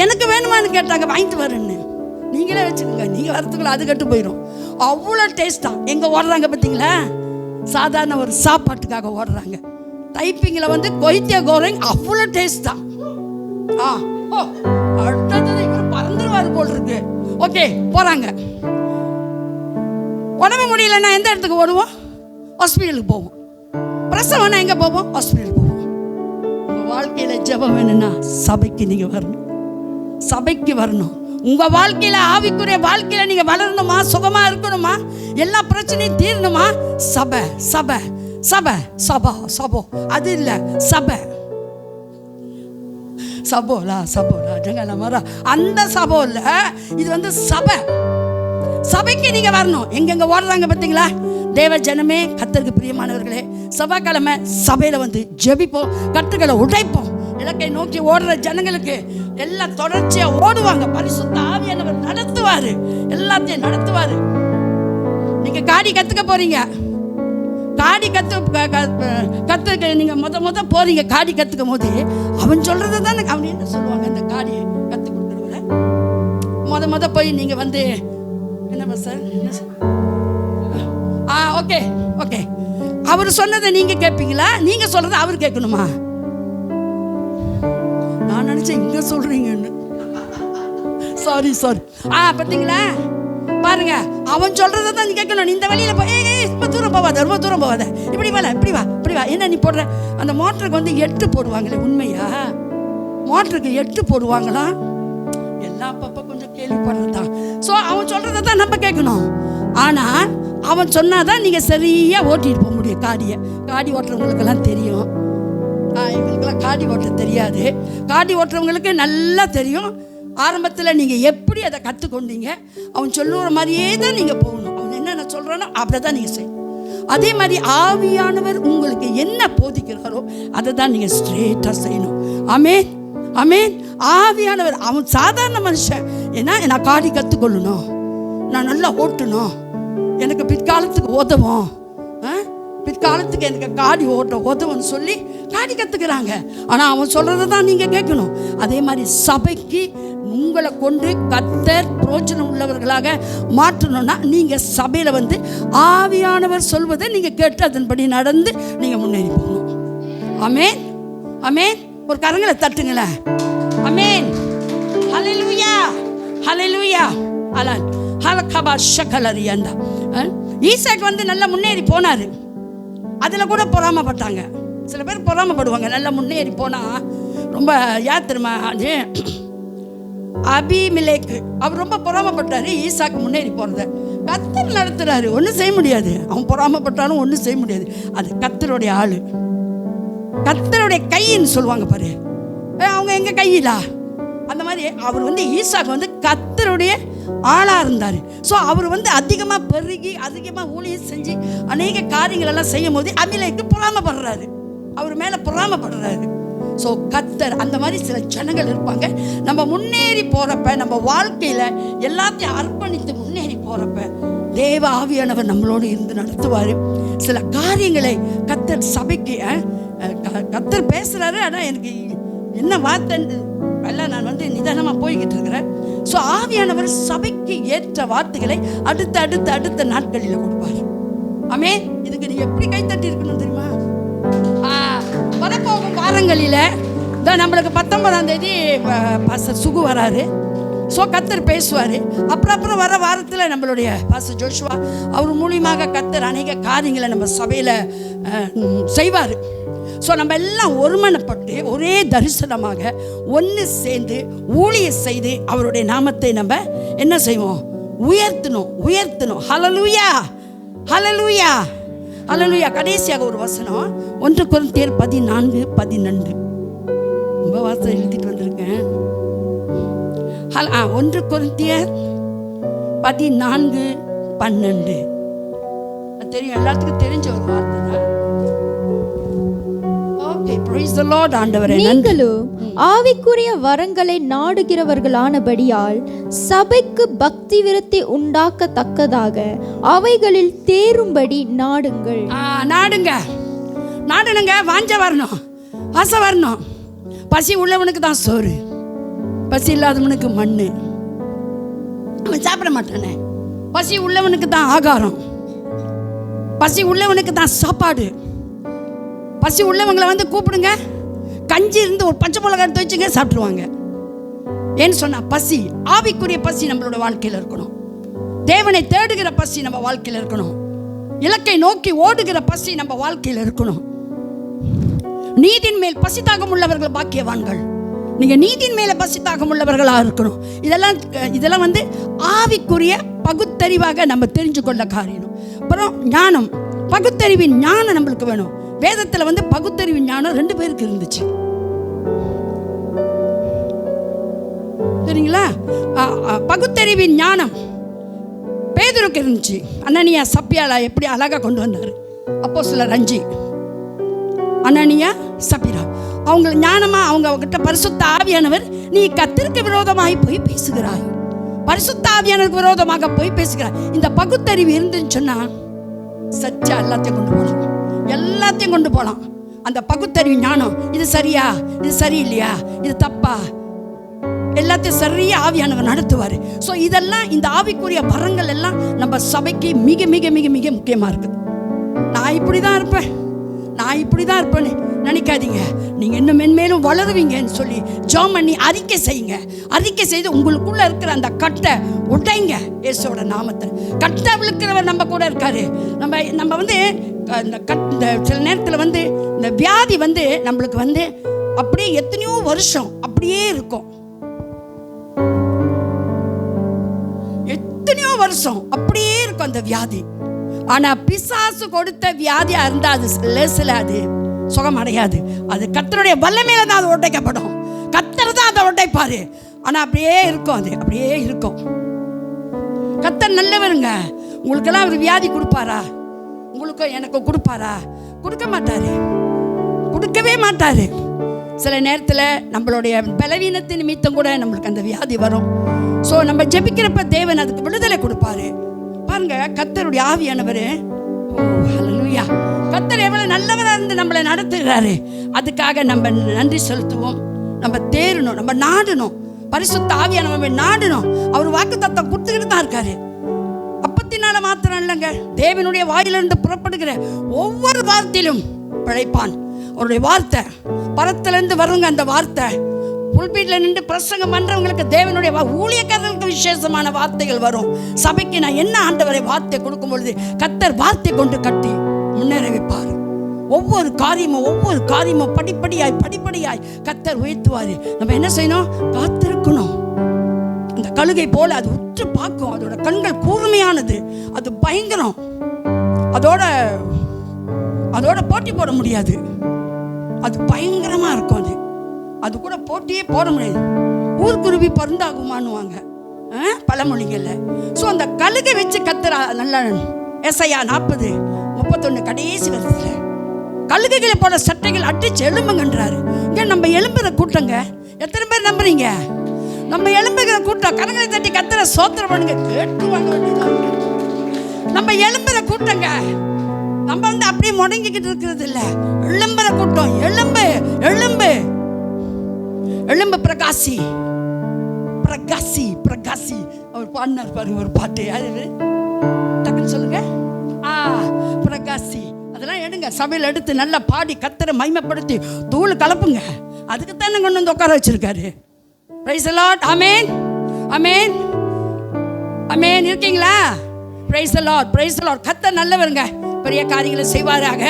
எனக்கு வேணுமான்னு கேட்டாங்க. வாங்கிட்டு வரேன்னு. நீங்களே வச்சுக்கோங்க. நீங்கள் வரத்துக்குள்ள அது கட்டு போயிடும். அவ்வளோ டேஸ்ட்டாக எங்கே ஓடுறாங்க பார்த்தீங்களா? சாதாரண ஒரு சாப்பாட்டுக்காக ஓடுறாங்க. தைப்பிங்கில் கொய்த்திய கோரங்க அவ்வளோ டேஸ்ட் தான். அடுத்தது இவர் பறந்துருவார் போல் இருக்கு. ஓகே, போகிறாங்க. உடம்பு முடியலன்னா எந்த இடத்துக்கு ஓடுவோம்? ஹாஸ்பிட்டலுக்கு போவோம். பிரசவம்னா எங்கே போவோம்? ஹாஸ்பிட்டலுக்கு போவோம். உங்கள் வாழ்க்கையில் ஜெபம் வேணும்னா சபைக்கு நீங்கள் வரணும். சபைக்கு வரணும். உங்கள் வாழ்க்கையில் ஆவிக்குரிய வாழ்க்கையில் நீங்கள் வளரணுமா, சுகமாக இருக்கணுமா, எல்லா பிரச்சனையும் தீரணுமா, சபை சபை சபை சபா சபோ அது இல்லை சபை. சபோலா ஜங்கல மரா அந்த சபோ இல்லை. இது சபை. சபைக்கு நீங்க வரணும். எங்கெங்க ஓடுறாங்க பார்த்தீங்களா? தேவ ஜனமே, கர்த்தருக்கு பிரியமானவர்களே, செவ்வாய்க்கிழமை சபையில ஜெபிப்போம், கட்டுகளை உடைப்போம். இலக்கை நோக்கி ஓடுற ஜனங்களுக்கு எல்லாம் தொடர்ச்சியா ஓடுவாங்க. பரிசுத்த ஆவியானவர் நடத்துவாரு, எல்லாத்தையும் நடத்துவாரு. நீங்க காடி கத்துக்க போறீங்க, காடி கத்துக்க நீங்க முத போறீங்க. காடி கத்துக்கும் போது அவன் சொல்றதை தானே, அவன் என்ன சொல்லுவாங்க அந்த காடியை கத்து கொடுக்குறவங்க முத போய் நீங்க வந்து என்ன சார் ஓகே ஓகே அவர் சொன்னதை நீங்க கேட்பீங்களா, நீங்க சொல்றதை அவர் கேட்கணுமா? நான் நினைச்சேன் இங்க சொல்றீங்கன்னு. சாரி பார்த்தீங்களா, பாருங்க அவன் சொல்றதை தான் நீ கேட்கணும். இந்த வழியில போய் ரொம்ப தூரம் போவாத, இப்படி வா என்ன நீ போடுற அந்த மோட்டருக்கு வந்து 8 போடுவாங்களே, உண்மையா? மோட்டருக்கு 8 போடுவாங்களா? எல்லா பாப்பா கொஞ்சம் கேள்விப்படுறதுதான். ஸோ அவன் சொல்றதை தான் நம்ம கேட்கணும். ஆனா அவன் சொன்னாதான் நீங்க சரியா ஓட்டிட்டு போக முடியும். காடி ஓட்டுறவங்களுக்கெல்லாம் தெரியும். எங்களுக்கெல்லாம் காடி ஓட்ட தெரியாது. காடி ஓட்டுறவங்களுக்கு நல்லா தெரியும். ஆரம்பத்தில் நீங்கள் எப்படி அதை கற்றுக்கொண்டீங்க, அவன் சொல்லுற மாதிரியே தான் நீங்கள் போகணும். அவன் என்னென்ன சொல்கிறானோ அப்படி தான் நீங்கள் செய்யணும். அதே மாதிரி ஆவியானவர் உங்களுக்கு என்ன போதிக்கிறாரோ அதை தான் நீங்கள் ஸ்ட்ரெயிட்டாக செய்யணும். ஆமென். ஆவியானவர் அவன் சாதாரண மனுஷன். ஏன்னா நான் காடி கற்றுக்கொள்ளணும், நான் நல்லா ஓட்டணும், எனக்கு பிற்காலத்துக்கு உதவும், பிற்காலத்துக்கு எனக்கு காடி ஓட்ட உதவுன்னு சொல்லி காடி கற்றுக்கிறாங்க. ஆனால் அவன் சொல்கிறத தான் நீங்கள் கேட்கணும். அதே மாதிரி சபைக்கு உங்களை கொண்டு கர்த்தர் பிரோஜனம் உள்ளவர்களாக மாற்றணும்னா நீங்கள் சபையில் வந்து ஆவியானவர் சொல்வதை நீங்கள் கேட்டு அதன்படி நடந்து நீங்கள் முன்னேறி போகணும். ஆமென். ஒரு கரங்களை தட்டுங்களேன். ஆமென். ஹல்லேலூயா. அலான் ஹலகபா ஷகலரியண்டா. ஈசாக்கு வந்து நல்லா முன்னேறி போனார். அதில் கூட பொறாமப்பட்டாங்க. சில பேர் பொறாமப்படுவாங்க. நல்லா முன்னேறி போனால் ரொம்ப யாத்திரமா அபிமெலேக்கு அவர் ரொம்ப பொறாமப்பட்டார். ஈசாக்கு முன்னேறி போகிறத கர்த்தர் நடத்துகிறாரு, ஒன்றும் செய்ய முடியாது. அவன் பொறாமப்பட்டாலும் ஒன்றும் செய்ய முடியாது. அது கர்த்தருடைய ஆள், கர்த்தருடைய கைன்னு சொல்லுவாங்க பாரு. அவங்க எங்கள் கையிலா அந்த மாதிரி அவர் வந்து ஈசாக்கு வந்து கர்த்தருடைய ஆளாக இருந்தார். ஸோ அவர் வந்து அதிகமாக பெருகி அதிகமாக ஊழியம் செஞ்சு அநேக காரியங்களெல்லாம் செய்யும் போது அபிமெலேக்கு பொறாமப்படுறாரு, அவர் மேலே பொறாமப்படுறாரு. ஸோ கர்த்தர் அந்த மாதிரி சில ஜனங்கள் இருப்பாங்க. நம்ம முன்னேறி போகிறப்ப, நம்ம வாழ்க்கையில் எல்லாத்தையும் அர்ப்பணித்து முன்னேறி போகிறப்ப தேவ ஆவியானவர் நம்மளோடு இருந்து நடத்துவார். சில காரியங்களை கர்த்தர் சபைக்கு கர்த்தர் பேசுகிறாரு. ஆனால் எனக்கு என்ன வார்த்தை எல்லாம் நான் வந்து நிதானமாக போய்கிட்டு இருக்கிறேன். ஸோ ஆவியானவர் சபைக்கு ஏற்ற வார்த்தைகளை அடுத்த நாட்களில் கொடுப்பார். ஆமென். இதுக்கு நீ எப்படி கைத்தட்டி இருக்கணும் தெரியுமா? வரப்போகும் வாரங்களில் தான் நம்மளுக்கு 19ஆம் தேதி பாஸ்டர் சுகு வராரு. ஸோ கர்த்தர் பேசுவார். அப்புறம் வர வாரத்தில் நம்மளுடைய பாஸ்டர் ஜோஷுவா அவர் மூலியமாக கர்த்தர் அநேக காரியங்களை நம்ம சபையில் செய்வார். ஸோ நம்ம எல்லாம் ஒருமனப்பட்டு ஒரே தரிசனமாக ஒன்று சேர்ந்து ஊழியம் செய்து அவருடைய நாமத்தை நம்ம என்ன செய்வோம்? உயர்த்தணும். ஹல்லேலூயா. கடைசியாக ஒரு வசனம், 1 கொரிந்தியர் 14:12. ரொம்ப வாசம் எழுதிட்டு வந்திருக்கேன். 1 கொரிந்தியர் 14:12 தெரியும், எல்லாத்துக்கும் தெரிஞ்ச ஒரு வார்த்தை தான்.
நீங்களும் ஆவிக்குரிய வரங்களை நாடுகிறவர்களானபடியால் சபைக்கு பக்தி விருத்தி உண்டாக்கத்தக்கதாக அவைகளில் தேரும்படி நாடுங்க.
வாஞ்ச வரணும், ஆசை வரணும். பசி உள்ளவனுக்கு தான் சோறு, பசி இல்லாதவனுக்கு மண்ணு. அவன் சாப்பிட மாட்டானே. பசி உள்ளவனுக்கு தான் ஆகாரம், பசி உள்ளவனுக்கு தான் சாப்பாடு. பசி உள்ளவங்களை வந்து கூப்பிடுங்க, கஞ்சி இருந்து ஒரு பச்சை மிளகாய் எடுத்து வச்சுங்க, சாப்பிட்ருவாங்க. ஏன்னு சொன்னால் பசி, ஆவிக்குரிய பசி நம்மளோட வாழ்க்கையில் இருக்கணும். தேவனை தேடுகிற பசி நம்ம வாழ்க்கையில் இருக்கணும். இலக்கை நோக்கி ஓடுகிற பசி நம்ம வாழ்க்கையில் இருக்கணும். நீதியின் மேல் பசி தாகம் உள்ளவர்கள் பாக்கியவான்கள். நீங்கள் நீதியின் மேலே பசி தாகம் உள்ளவர்களாக இருக்கணும். இதெல்லாம் வந்து ஆவிக்குரிய பகுத்தறிவாக நம்ம தெரிஞ்சு கொள்ள காரியம். அப்புறம் ஞானம், பகுத்தறிவின் ஞானம் நம்மளுக்கு வேணும். வேதத்தில் வந்து பகுத்தறிவின் ஞானம் 2 பேருக்கு இருந்துச்சு, சரிங்களா? பகுத்தறிவின் ஞானம் பேதுருக்கு இருந்துச்சு. அனனியா சப்பியாலா எப்படி அழகாக கொண்டு வந்தார். அப்போஸ்தலர் 5. அனனியா சபிரா. அவங்க ஞானமா அவங்க கிட்ட பரிசுத்த ஆவியானவர், நீ கர்த்தருக்கு விரோதமாய் போய் பேசுகிறாய், பரிசுத்த ஆவியானவருக்கு விரோதமாக போய் பேசுகிறாய். இந்த பகுத்தறிவு இருந்துன்னு சொன்னா சச்சா எல்லாத்தையும் கொண்டு போகலாம், எல்லாத்தையும் கொண்டு போகலாம். அந்த பகுத்தறிவு ஞானம், இது சரியா, இது சரியில்லையா, இது தப்பா, எல்லாத்தையும் சரியா ஆவியானவர் நடத்துவார். ஸோ இதெல்லாம், இந்த ஆவிக்குரிய வரங்கள் எல்லாம் நம்ம சபைக்கு மிக மிக மிக மிக முக்கியமாக இருக்குது. நான் இப்படி தான் இருப்பேன், நான் இப்படி தான் இருப்பேன்னு நினைக்காதீங்க. நீங்கள் இன்னும் மென்மேலும் வளருவீங்கன்னு சொல்லி ஜெபம் பண்ணி அறிக்கை செய்யுங்க. அறிக்கை செய்து உங்களுக்குள்ள இருக்கிற அந்த கட்டை உடைங்க இயேசுவோட நாமத்தில். கட்டை விழுக்கிறவர் நம்ம கூட இருக்காரு. நம்ம வந்து இந்த சில நேரத்தில் வந்து இந்த வியாதி வந்து நம்மளுக்கு வந்து அப்படியே எத்தனையோ வருஷம் அப்படியே இருக்கும், எத்தனையோ வருஷம் அப்படியே இருக்கும் அந்த வியாதி. ஆனா பிசாசு கொடுத்த வியாதியா இருந்தா அது லேசில் அது சுகம் அடையாது. அது கர்த்தருடைய வல்லமையில தான் அது உடைக்கப்படும். கர்த்தர் தான் அதை உடைப்பாரு. ஆனா அப்படியே இருக்கும், அது அப்படியே இருக்கும். கர்த்தர் நல்லவருங்க. உங்களுக்கெல்லாம் ஒரு வியாதி கொடுப்பாரா? உங்களுக்கும் எனக்கும் கொடுப்பாரா? கொடுக்க மாட்டாரு, கொடுக்கவே மாட்டாரு. சில நேரத்தில் நம்மளுடைய பலவீனத்தின் நிமித்தம் கூட நம்மளுக்கு அந்த வியாதி வரும். ஸோ நம்ம ஜெபிக்கிறப்ப தேவன் அதுக்கு விடுதலை கொடுப்பாரு. பாருங்க, கர்த்தருடைய ஆவியானவர், ஓ ஹல்லேலூயா, கர்த்தர் எவ்வளவு நல்லவராக இருந்து நம்மளை நடத்துகிறாரு. அதுக்காக நம்ம நன்றி செலுத்துவோம். நம்ம தேறணும், நம்ம நாடணும், பரிசுத்த ஆவியானவரை நாடணும். அவர் வாக்குத்தத்தம் கொடுத்துக்கிட்டு தான் இருக்காரு. அப்பத்தினால மாத்திரம் இல்லைங்க, தேவனுடைய வாயிலிருந்து புறப்படுகிற ஒவ்வொரு வார்த்தையிலும் பிழைப்பான். அவருடைய வார்த்தை பரத்திலிருந்து வருங்க. அந்த வார்த்தை புல்பீட்டில் நின்று பிரசங்கம் பண்றவங்களுக்கு, தேவனுடைய ஊழியக்காரர்களுக்கு விசேஷமான வார்த்தைகள் வரும். சபைக்கு நான் என்ன ஆண்டவரை வார்த்தை கொடுக்கும் பொழுது கர்த்தர் வார்த்தை கொண்டு கட்டி முன்னேற வைப்பார். ஒவ்வொரு காரியமும் படிப்படியாய் கர்த்தர் உயர்த்துவார். நம்ம என்ன செய்யணும்? காத்திருக்கணும். அந்த கழுகை போல அது உற்று பார்க்கும். அதோட கண்கள் கூர்மையானது, அது பயங்கரம். அதோட போட்டி போட முடியாது, அது பயங்கரமா இருக்கும். அது கூட போட்டியே போட முடியாது. ஊர்க்குருவி பருந்தாகுமான்னுவாங்க பழமொழிகள்ல. ஸோ அந்த கழுகை வச்சு கர்த்தர் நல்லா எசையா 40:31 கடைசி வருஷத்துல கழுகைகளை போல சட்டைகள் அடிச்சு எழும்புங்கன்றாரு. இங்க நம்ம எழும்புற கூட்டங்க எத்தனை பேர் நம்புறீங்க? நம்ம எழும்புகிற கூட்டம் கரங்களை தட்டி கர்த்தரை சோத்திரம் பண்ணுங்க, கேட்டுவாங்க. நம்ம எழும்புற கூட்டங்க, நம்ம வந்து அப்படியே முடங்கிக்கிட்டு இருக்கிறது இல்லை. எழும்புற கூட்டம், எழும்பு எழும்பு எழும்பு, பிரகாசி பிரகாசி பிரகாசி. அவர் பாடினார் பாருங்க ஒரு பாட்டு, அது டக்குன்னு சொல்லுங்க. பிரகாசி. அதெல்லாம் எடுங்க, சபையில் எடுத்து நல்லா பாடி கர்த்தரை மகிமைப்படுத்தி தூள் கலப்புங்க. அதுக்கு தானே கொண்டு வந்து உட்கார வச்சிருக்காரு. Praise the Lord. Amen amen amen. இருக்கீங்களா? Praise the Lord praise the Lord. கர்த்தர் நல்லவருங்க, பெரிய காரியங்களை செய்வாராக.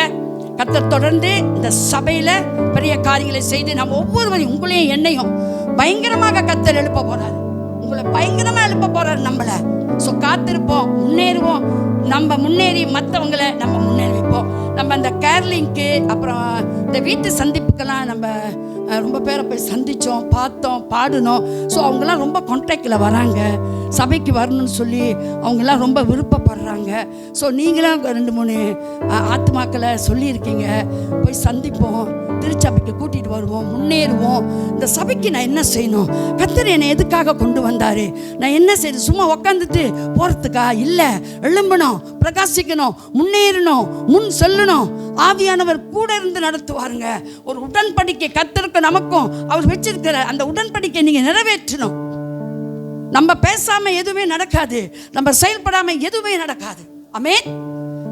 கர்த்தர் தொடர்ந்து இந்த சபையில பெரிய காரியங்களை செய்து நம்ம ஒவ்வொருவரையும், உங்களையும் என்னையும் பயங்கரமாக கர்த்தர் எழுப்ப போறாரு. உங்களை பயங்கரமா எழுப்ப போறாரு நம்மள. ஸோ காத்திருப்போம், முன்னேறுவோம். நம்ம முன்னேறி மற்றவங்களை நம்ம முன்னேறி வைப்போம். நம்ம அந்த கேர்லிங்க்கு அப்புறம் இந்த வீட்டு சந்திப்புக்கெல்லாம் நம்ம ரொம்ப பேரை போய் சந்தித்தோம், பார்த்தோம், பாடினோம். ஸோ அவங்கெல்லாம் ரொம்ப கான்டாக்டில் வராங்க, சபைக்கு வரணும்னு சொல்லி அவங்கெல்லாம் ரொம்ப விருப்பப்படுறாங்க. ஸோ நீங்களாம் 2-3 ஆத்மாக்களை சொல்லியிருக்கீங்க, போய் சந்திப்போம், திருச்சபைக்கு கூட்டிகிட்டு வருவோம், முன்னேறுவோம். இந்த சபைக்கு நான் என்ன செய்யணும்? கர்த்தர் என்னை எதுக்காக கொண்டு வந்தார்? நான் என்ன செய்யணும்? சும்மா உக்காந்துட்டு போகிறதுக்கா? இல்லை, எழும்பணும், பிரகாசிக்கணும், முன்னேறணும், முன் செல்லணும். ஆவியானவர் கூட இருந்து நடத்துவாருங்க. ஒரு உடன்படிக்கை கர்த்தருக்கு நமக்கும் அவர் வச்சிருக்கிற அந்த உடன்படிக்கை நீங்கள் நிறைவேற்றணும். நம்ம பேசாமல் எதுவுமே நடக்காது, நம்ம செயல்படாமல் எதுவுமே நடக்காது. ஆமென்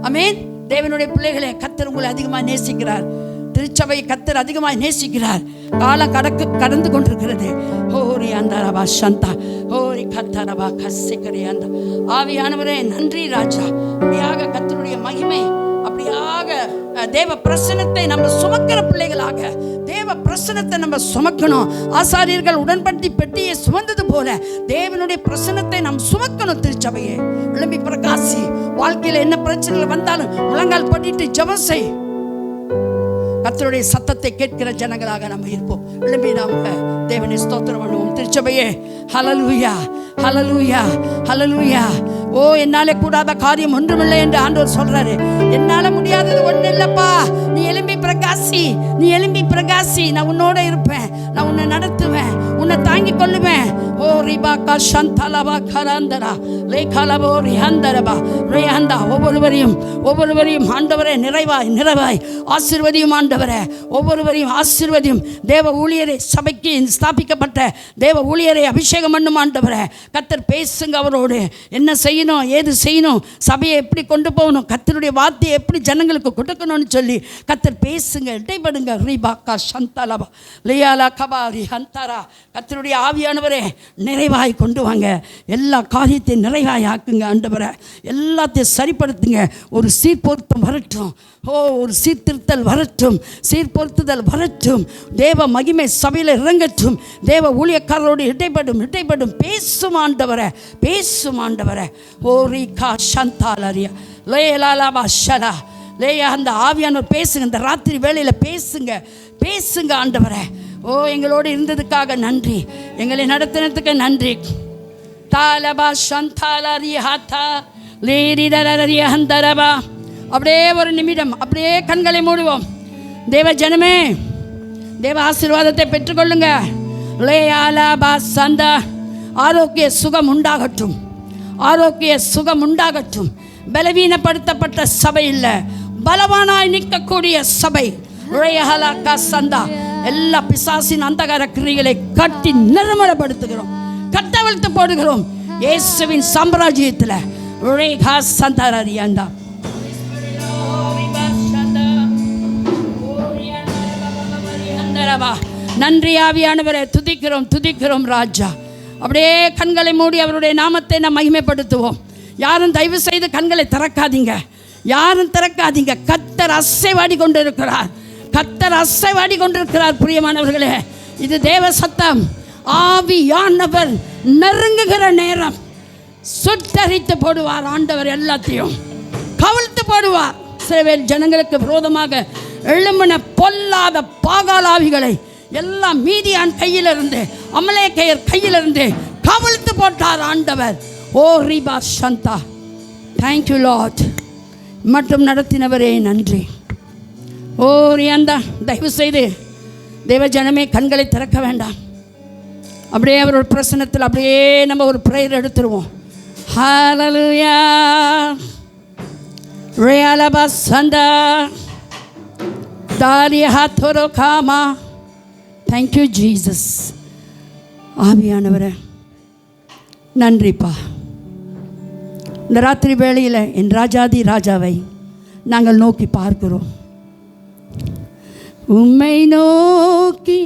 ஆமென். தேவனுடைய பிள்ளைகளே, கர்த்தர் உங்களை அதிகமாக நேசிக்கிறார். திருச்சபை கர்த்தர் அதிகமாக நேசிக்கிறார். காலம் கடந்து கொண்டிருக்கிறது. ஹோரி அந்தரபா சந்தா ஹோரி கத்தரபா கசிக்கரி அந்த ஆவியானவரே நன்றி ராஜா. அப்படியாக கர்த்தருடைய மகிமை, அப்படியாக தேவ பிரசன்னத்தை நம்ம சுமக்கிற பிள்ளைகளாக தேவ பிரசன்னத்தை நம்ம சுமக்கணும். ஆசாரியர்கள் உடன்படி பெட்டியை சுமந்தது போல தேவனுடைய பிரசன்னத்தை நாம் சுமக்கணும். திருச்சபையே எழும்பி பிரகாசி. வாழ்க்கையில் என்ன பிரச்சனைகள் வந்தாலும் முழங்கால் போட்டிட்டு ஜெபம் செய். கர்த்தருடைய சத்தத்தை கேட்கிற ஜனங்களாக நம்ம இருப்போம். எழும்பி நாம் தேவனை ஸ்தோத்திரம் பண்ணுவோம். திருச்சபையே ஹல்லேலூயா ஹல்லேலூயா ஹல்லேலூயா. ஓ, என்னாலே கூடாத காரியம் ஒன்றுமில்லை என்று ஆண்டவர் சொல்றாரு. என்னால முடியாதது ஒன்றும் இல்லப்பா, நீ எழும்பி பிரகாசி, நீ எழும்பி பிரகாசி, நான் உன்னோட இருப்பேன், நான் உன்னை நடத்துவேன், உன்னை தாங்கி கொள்ளுவேன். ஓ ரிபாக்கா சந்தலபா கராந்தரா லேகாலபோ ரிஹந்தரபா ரிஹந்தா. ஒவ்வொருவரையும் ஆண்டவரே நிறைவாய் ஆசீர்வதியும் ஆண்டவரே, ஒவ்வொருவரையும் ஆசீர்வதியும். தேவ ஊழியரை, சபைக்கு ஸ்தாபிக்கப்பட்ட தேவ ஊழியரை அபிஷேகம் பண்ணும் ஆண்டவரே. கர்த்தர் பேசுங்க அவரோடு, என்ன செய்யணும், ஏது செய்யணும், சபையை எப்படி கொண்டு போகணும், கர்த்தருடைய வார்த்தையை எப்படி ஜனங்களுக்கு கொடுக்கணும்னு சொல்லி கர்த்தர் பேசுங்க, இடைப்படுங்க. ரிபாக்கா சந்தலபா லியாலா கபா ரிஹந்தரா. கர்த்தருடைய ஆவியானவரே நிறைவாய் கொண்டு வாங்க, எல்லா காரியத்தையும் நிறைவாய் ஆக்குங்க ஆண்டவரே, எல்லாத்தையும் சரிப்படுத்துங்க. ஒரு சீர்பொருத்தம் வரட்டும், ஒரு சீர்திருத்தல் வரட்டும், சீர்பொருத்துதல் வரட்டும். தேவ மகிமை சபையில் இறங்கட்டும். தேவ ஊழியக்காரரோடு இடைப்படும் பேசும் ஆண்டவரே, பேசும் ஆண்டவரே. ஓ ரீகா சந்தாலரியா லேலாலாபா ஷலா லேயா. அந்த ஆவியானவர் பேசுங்க, இந்த ராத்திரி வேளையில் பேசுங்க ஆண்டவரே. ஓ, எங்களோடு இருந்ததுக்காக நன்றி, எங்களை நடத்தினதுக்கு நன்றி. தாலபா சந்தாலரியாத்தா லேரிடரரியாந்தரபா. அப்படியே ஒரு நிமிடம் அப்படியே கண்களை மூடுவோம். தேவ ஜனமே, தேவ ஆசீர்வாதத்தை பெற்றுக்கொள்ளுங்க. லேயாலாபா சந்தா. ஆரோக்கிய சுகம் உண்டாகட்டும், ஆரோக்கிய சுகம் உண்டாகட்டும். பலவீனப்படுத்தப்பட்ட சபை இல்லை, பலவானாய் நிற்கக்கூடிய சபை. லேயாலாக்கா சந்தா. எல்லா பிசாசின் அந்தகார கிரியைகளை கட்டி நிர்மலப்படுத்துகிறோம், கட்டவிழ்த்து போடுகிறோம் இயேசுவின் சாம்ராஜ்யத்தில். ரேகா சந்தாரியாண்டா. நன்றி ஆவியானவரே, துதிக்கிறோம் ராஜா. அப்படியே கண்களை மூடி அவருடைய நாமத்தை நாம் மகிமைப்படுத்துவோம். யாரும் தயவு செய்து கண்களை திறக்காதீங்க, யாரும் திறக்காதீங்க. கர்த்தர் அசைவாடி கொண்டிருக்கிறார், கர்த்தர் அசைவாடி கொண்டிருக்கிறார். பிரியமானவர்களே, இது தேவ சத்தம். ஆவியானவர் நெருங்குகிற நேரம் சுட்டரித்து போடுவார் ஆண்டவர், எல்லாத்தையும் கவிழ்த்து போடுவார். இஸ்ரவேல் ஜனங்களுக்கு விரோதமாக எழும்பின பொல்லாத பாகாலாவிகளை எல்லாம் மீதியான் கையிலிருந்து, அமலேக்கையர் கையிலிருந்து கவிழ்த்து போட்டார் ஆண்டவர். ஓ ரிபா சந்தா. Thank you Lord. மற்றும் நடத்தினவரே நன்றி. ஓ ரியாந்தா. தயவு செய்து தேவ ஜனமே கண்களை திறக்க வேண்டாம். அப்படியே அவரோட பிரசன்னத்தில் அப்படியே நம்ம ஒரு ப்ரேயர் எடுத்துருவோம். ஹல்லேலூயா ரியாலபா சந்தா தாரியா தோரோ காமா. Thank you Jesus. ஆவியானவரே நன்றிப்பா. இந்த ராத்திரி வேளையில் என் ராஜாதி ராஜாவை நாங்கள் நோக்கி பார்க்கிறோம். உம்மை நோக்கி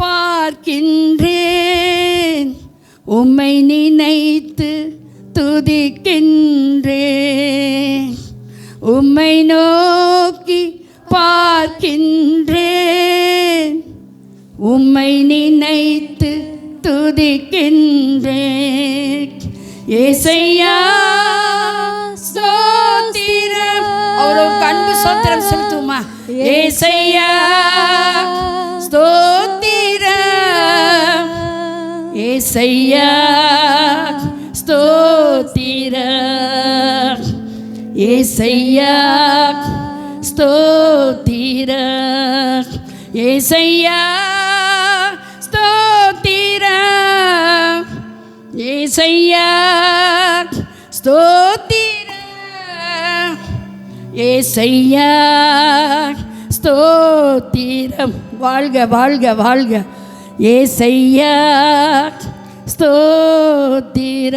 பார்க்கின்றேன், உம்மை நினைத்து துதிக்கின்றேன். உம்மை நோக்கி பார்க்கின்றேன், உம்மை நினைத்து துதிக்கின்றேன். ஏசையா ஸ்தோத்திரம். அவரோட அன்பு ஸ்தோத்திரம் செலுத்துமா. ஏசையா ஸ்தோத்திரம், ஏசையா ஸ்தோத்திரம், ஏசையா ஸ்தோத்திரம், ஏசையா ஸ்தோத்திரம், ஏசையா ஸ்தோத்திரம், ஏசையா ஸ்தோத்திரம். வாழ்க வாழ்க வாழ்க. ஏசையா ஸ்தோத்திரம்.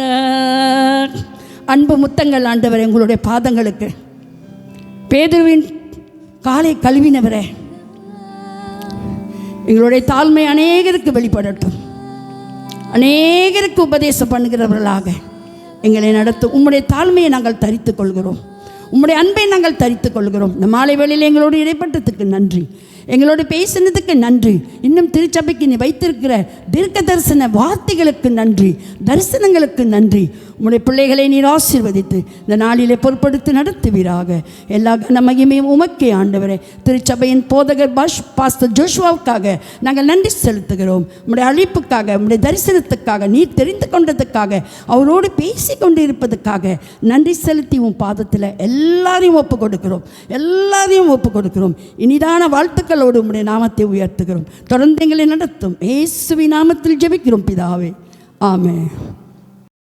அன்பு முத்தங்கள் ஆண்டவர் எங்களுடைய பாதங்களுக்கு. பேதுருவின் காலை கழுவினவரே, எங்களுடைய தாழ்மை அநேகருக்கு வெளிப்படட்டும், அநேகருக்கு உபதேசம் பண்ணுகிறவர்களாக எங்களை நடத்தும். உம்முடைய தாழ்மையை நாங்கள் தரித்துக் கொள்கிறோம், உம்முடைய அன்பை நாங்கள் தரித்துக் கொள்கிறோம். இந்த மாலை வேளையில் எங்களோடு இடைப்பட்டதுக்கு நன்றி. எங்களோடு பேசினதுக்கு நன்றி. இன்னும் திருச்சபைக்கு நீ வைத்திருக்கிற தீர்க்க தரிசன வார்த்தைகளுக்கு நன்றி, தரிசனங்களுக்கு நன்றி. உம்முடைய பிள்ளைகளை நீர் ஆசீர்வதித்து இந்த நாளிலே பொறுப்படுத்தி நடத்துவீராக. எல்லா மகிமையும் உமக்கே ஆண்டவரே. திருச்சபையின் போதகர் பாஸ்டர் ஜோஷுவாவுக்காக நாங்கள் நன்றி செலுத்துகிறோம். உம்முடைய அழைப்புக்காக, உம்முடைய தரிசனத்துக்காக, நீர் தெரிந்து கொண்டதுக்காக, அவரோடு பேசி கொண்டு இருப்பதுக்காக நன்றி செலுத்தி உன் பாதத்தில் எல்லாரையும் ஒப்பு கொடுக்கிறோம். இனிதான வாழ்த்துக்களோடு உம்முடைய நாமத்தை உயர்த்துகிறோம். தொடர்ந்து எங்களை நடத்தும் இயேசுவின் நாமத்தில் ஜெபிக்கிறோம் பிதாவே. ஆமென்.